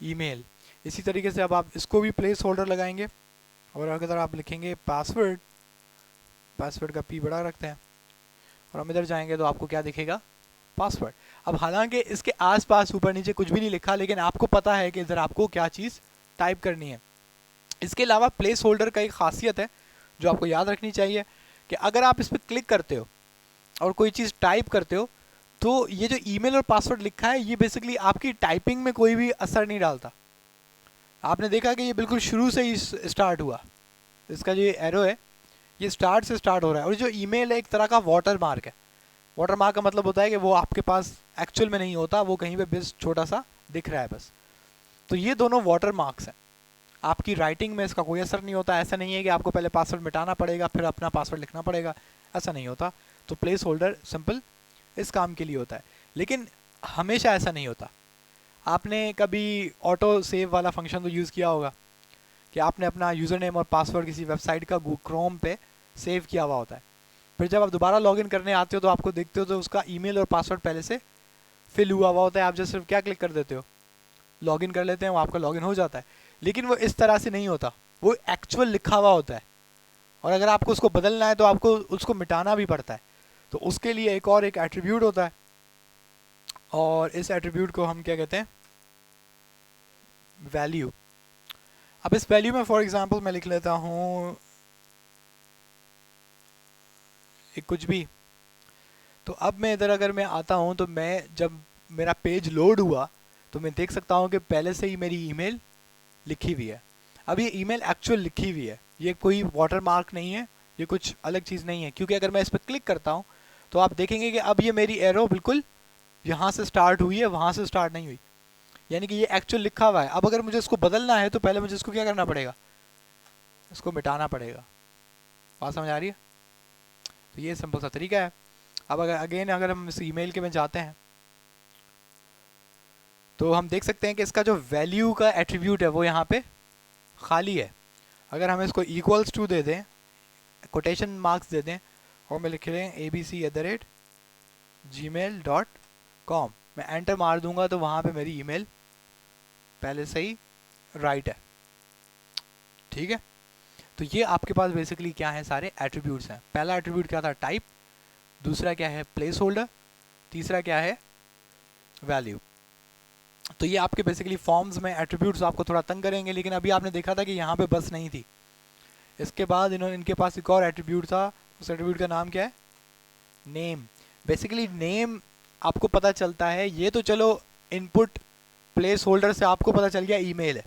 ईमेल। इसी तरीके से अब आप इसको भी प्लेस होल्डर लगाएंगे, और अगर आप लिखेंगे पासवर्ड, पासवर्ड का पी बड़ा रखते हैं, और हम इधर जाएंगे तो आपको क्या दिखेगा, पासवर्ड। अब हालांकि इसके आसपास ऊपर नीचे कुछ भी नहीं लिखा, लेकिन आपको पता है कि इधर आपको क्या चीज़ टाइप करनी है। इसके अलावा प्लेस होल्डर का एक खासियत है जो आपको याद रखनी चाहिए कि अगर आप इस पर क्लिक करते हो और कोई चीज़ टाइप करते हो तो ये जो ईमेल और पासवर्ड लिखा है ये बेसिकली आपकी टाइपिंग में कोई भी असर नहीं डालता। आपने देखा कि ये बिल्कुल शुरू से ही स्टार्ट हुआ, इसका जो एरो है ये स्टार्ट से स्टार्ट हो रहा है। और जो ईमेल है एक तरह का वाटर मार्क है। वाटर मार्क का मतलब होता है कि वो आपके पास एक्चुअल में नहीं होता, वो कहीं पे बस छोटा सा दिख रहा है बस। तो ये दोनों वाटर मार्क्स हैं, आपकी राइटिंग में इसका कोई असर नहीं होता। ऐसा नहीं है कि आपको पहले पासवर्ड मिटाना पड़ेगा फिर अपना पासवर्ड लिखना पड़ेगा, ऐसा नहीं होता। तो प्लेस होल्डर सिंपल इस काम के लिए होता है, लेकिन हमेशा ऐसा नहीं होता। आपने कभी ऑटो सेव वाला फंक्शन तो यूज़ किया होगा कि आपने अपना यूज़र नेम और पासवर्ड किसी वेबसाइट का क्रोम पे सेव किया हुआ होता है, फिर जब आप दोबारा लॉगिन करने आते हो तो आपको देखते हो तो उसका ईमेल और पासवर्ड पहले से फिल हुआ हुआ होता है। आप जस्ट सिर्फ क्या क्लिक कर देते हो, लॉगिन कर लेते हैं, वो आपका लॉगिन हो जाता है। लेकिन वो इस तरह से नहीं होता, वो एक्चुअल लिखा हुआ होता है, और अगर आपको उसको बदलना है तो आपको उसको मिटाना भी पड़ता है। तो उसके लिए एक एट्रीब्यूट होता है, और इस एट्रीब्यूट को हम क्या कहते हैं, वैल्यू। अब इस वैल्यू में फॉर एग्जांपल मैं लिख लेता हूँ एक कुछ भी। तो अब मैं इधर अगर मैं आता हूँ तो मैं जब मेरा पेज लोड हुआ तो मैं देख सकता हूँ कि पहले से ही मेरी ईमेल लिखी हुई है। अब ये ईमेल एक्चुअल लिखी हुई है, ये कोई वाटर मार्क नहीं है, ये कुछ अलग चीज़ नहीं है, क्योंकि अगर मैं इस पर क्लिक करता हूँ तो आप देखेंगे कि अब ये मेरी एरो बिल्कुल यहाँ से स्टार्ट हुई है, वहाँ से स्टार्ट नहीं हुई, यानी कि ये एक्चुअल लिखा हुआ है। अब अगर मुझे इसको बदलना है तो पहले मुझे इसको क्या करना पड़ेगा, इसको मिटाना पड़ेगा। बात समझ आ रही है? तो ये सिंपल सा तरीका है। अब अगर हम इस ईमेल के में जाते हैं तो हम देख सकते हैं कि इसका जो वैल्यू का एट्रीब्यूट है वो यहाँ पे खाली है। अगर हम इसको इक्वल्स टू दे दें, कोटेशन मार्क्स दे दें, और मैं लिख रहे हैं abc@gmail.com, मैं एंटर मार दूंगा तो वहाँ पे मेरी ईमेल पहले से ही राइट है। ठीक है, तो ये आपके पास बेसिकली क्या है, सारे एट्रीब्यूट्स हैं। पहला एट्रीब्यूट क्या था, टाइप। दूसरा क्या है, प्लेस होल्डर। तीसरा क्या है, वैल्यू। तो ये आपके बेसिकली फॉर्म्स में एट्रीब्यूट्स आपको थोड़ा तंग करेंगे, लेकिन अभी आपने देखा था कि यहाँ पे बस नहीं थी। इसके बाद इनके पास एक और एट्रीब्यूट था, उस एट्रीब्यूट का नाम क्या है, नेम। बेसिकली नेम आपको पता चलता है, ये तो चलो इनपुट प्लेस होल्डर से आपको पता चल गया ईमेल है,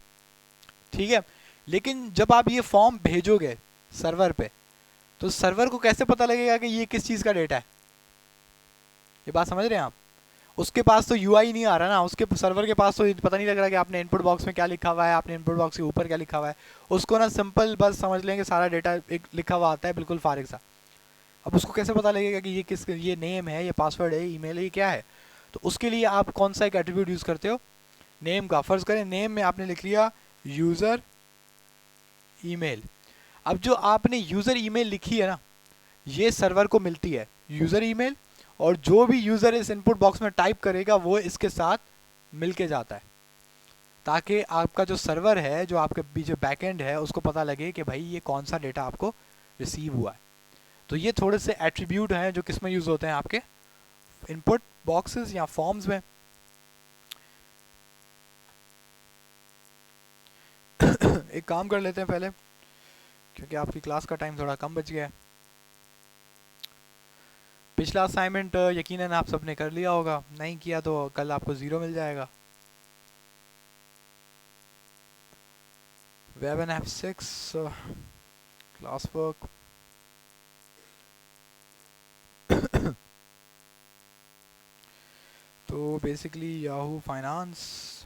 ठीक है। लेकिन जब आप ये फॉर्म भेजोगे सर्वर पे, तो सर्वर को कैसे पता लगेगा कि ये किस चीज़ का डेटा है? ये बात समझ रहे हैं आप? उसके पास तो यूआई नहीं आ रहा ना, उसके सर्वर के पास तो पता नहीं लग रहा कि आपने इनपुट बॉक्स में क्या लिखा हुआ है, आपने इनपुट बॉक्स के ऊपर क्या लिखा हुआ है। उसको ना सिंपल बस समझ लेंगे सारा डेटा एक लिखा हुआ आता है बिल्कुल फारिग सा। अब उसको कैसे पता लगेगा कि ये नेम है, ये पासवर्ड है, ईमेल है, ये क्या है? तो उसके लिए आप कौन सा एक एट्रीब्यूट यूज़ करते हो, नेम का। फर्ज करें नेम में आपने लिख लिया यूज़र ईमेल। अब जो आपने यूज़र ईमेल लिखी है ना, ये सर्वर को मिलती है यूज़र ईमेल, और जो भी यूज़र इस इनपुट बॉक्स में टाइप करेगा वो इसके साथ मिल के जाता है, ताकि आपका जो सर्वर है, जो आपके पीछे बैकएंड है, उसको पता लगे कि भाई ये कौन सा डेटा आपको रिसीव हुआ है। तो ये थोड़े से एट्रीब्यूट हैं जो किस में यूज़ होते हैं, आपके इनपुट बॉक्सेस या फॉर्म्स में। एक काम कर लेते हैं पहले, क्योंकि आपकी क्लास का टाइम थोड़ा कम बच गया है। पिछला असाइनमेंट यकीनन आप सबने कर लिया होगा, नहीं किया तो कल आपको 0 मिल जाएगा। Web and app 6 class work. तो बेसिकली याहू फाइनेंस